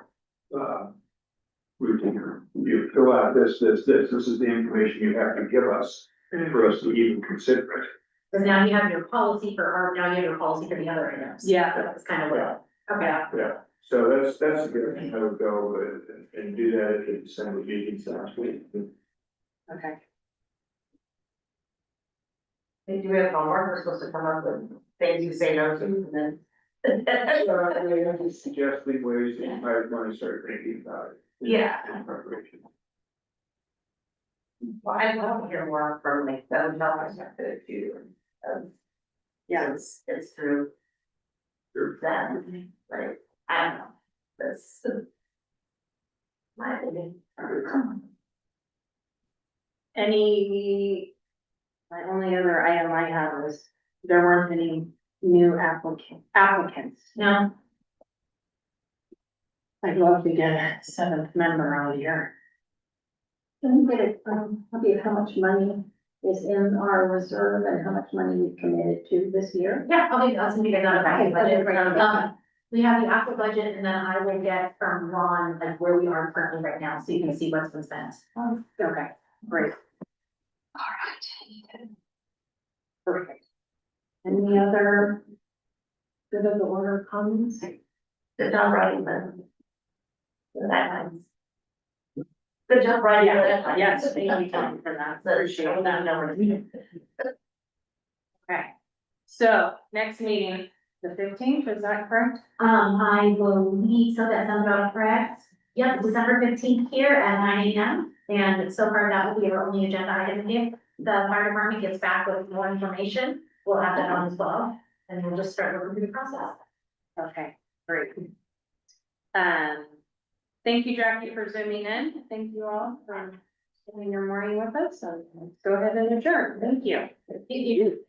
[SPEAKER 7] routine. You fill out this is the information you have to give us for us to even consider it.
[SPEAKER 4] because now you have your policy for art, now you have your policy for the other items.
[SPEAKER 1] Yeah.
[SPEAKER 4] That's kind of what, okay.
[SPEAKER 7] Yeah, so that's the direction I would go and do that at the December meeting last week.
[SPEAKER 1] Okay.
[SPEAKER 6] Hey, do we have homework? We're supposed to come up with things you say no to and then.
[SPEAKER 7] Suggesting ways that you might want to start thinking about it.
[SPEAKER 6] Yeah.
[SPEAKER 7] In preparation.
[SPEAKER 6] Well, I want to hear more from like the hotel perspective too.
[SPEAKER 1] Yeah.
[SPEAKER 6] It's through them, like, I don't know, that's. My opinion.
[SPEAKER 1] My only other item I have was, there weren't any new applicants.
[SPEAKER 4] No,
[SPEAKER 1] I'd love to get a seventh member on here.
[SPEAKER 2] Can we get it, how much money is in our reserve and how much money we committed to this year?
[SPEAKER 4] yeah, I'll be, I'll send you guys out a packet budget right now. We have the actual budget and then I will get from Ron, like where we are currently right now, so you can see what's been spent.
[SPEAKER 1] Okay, great. All right. Perfect. Any other good of the order comments?
[SPEAKER 6] Good job writing the guidelines. Good job writing the guidelines.
[SPEAKER 1] Yes, thank you, Tom, for that. Appreciate that. Okay, so next meeting, the 15th, is that correct?
[SPEAKER 4] I believe so, that sounds about correct. Yep, December 15th here at 9 AM, and so far that will be our only agenda item. If the fire department gets back with more information, we'll have that on as well, and we'll just start working through the process.
[SPEAKER 1] Okay, great. Thank you, Jackie, for zooming in. Thank you all for spending your morning with us, and go ahead and adjourn. Thank you.
[SPEAKER 4] Thank you.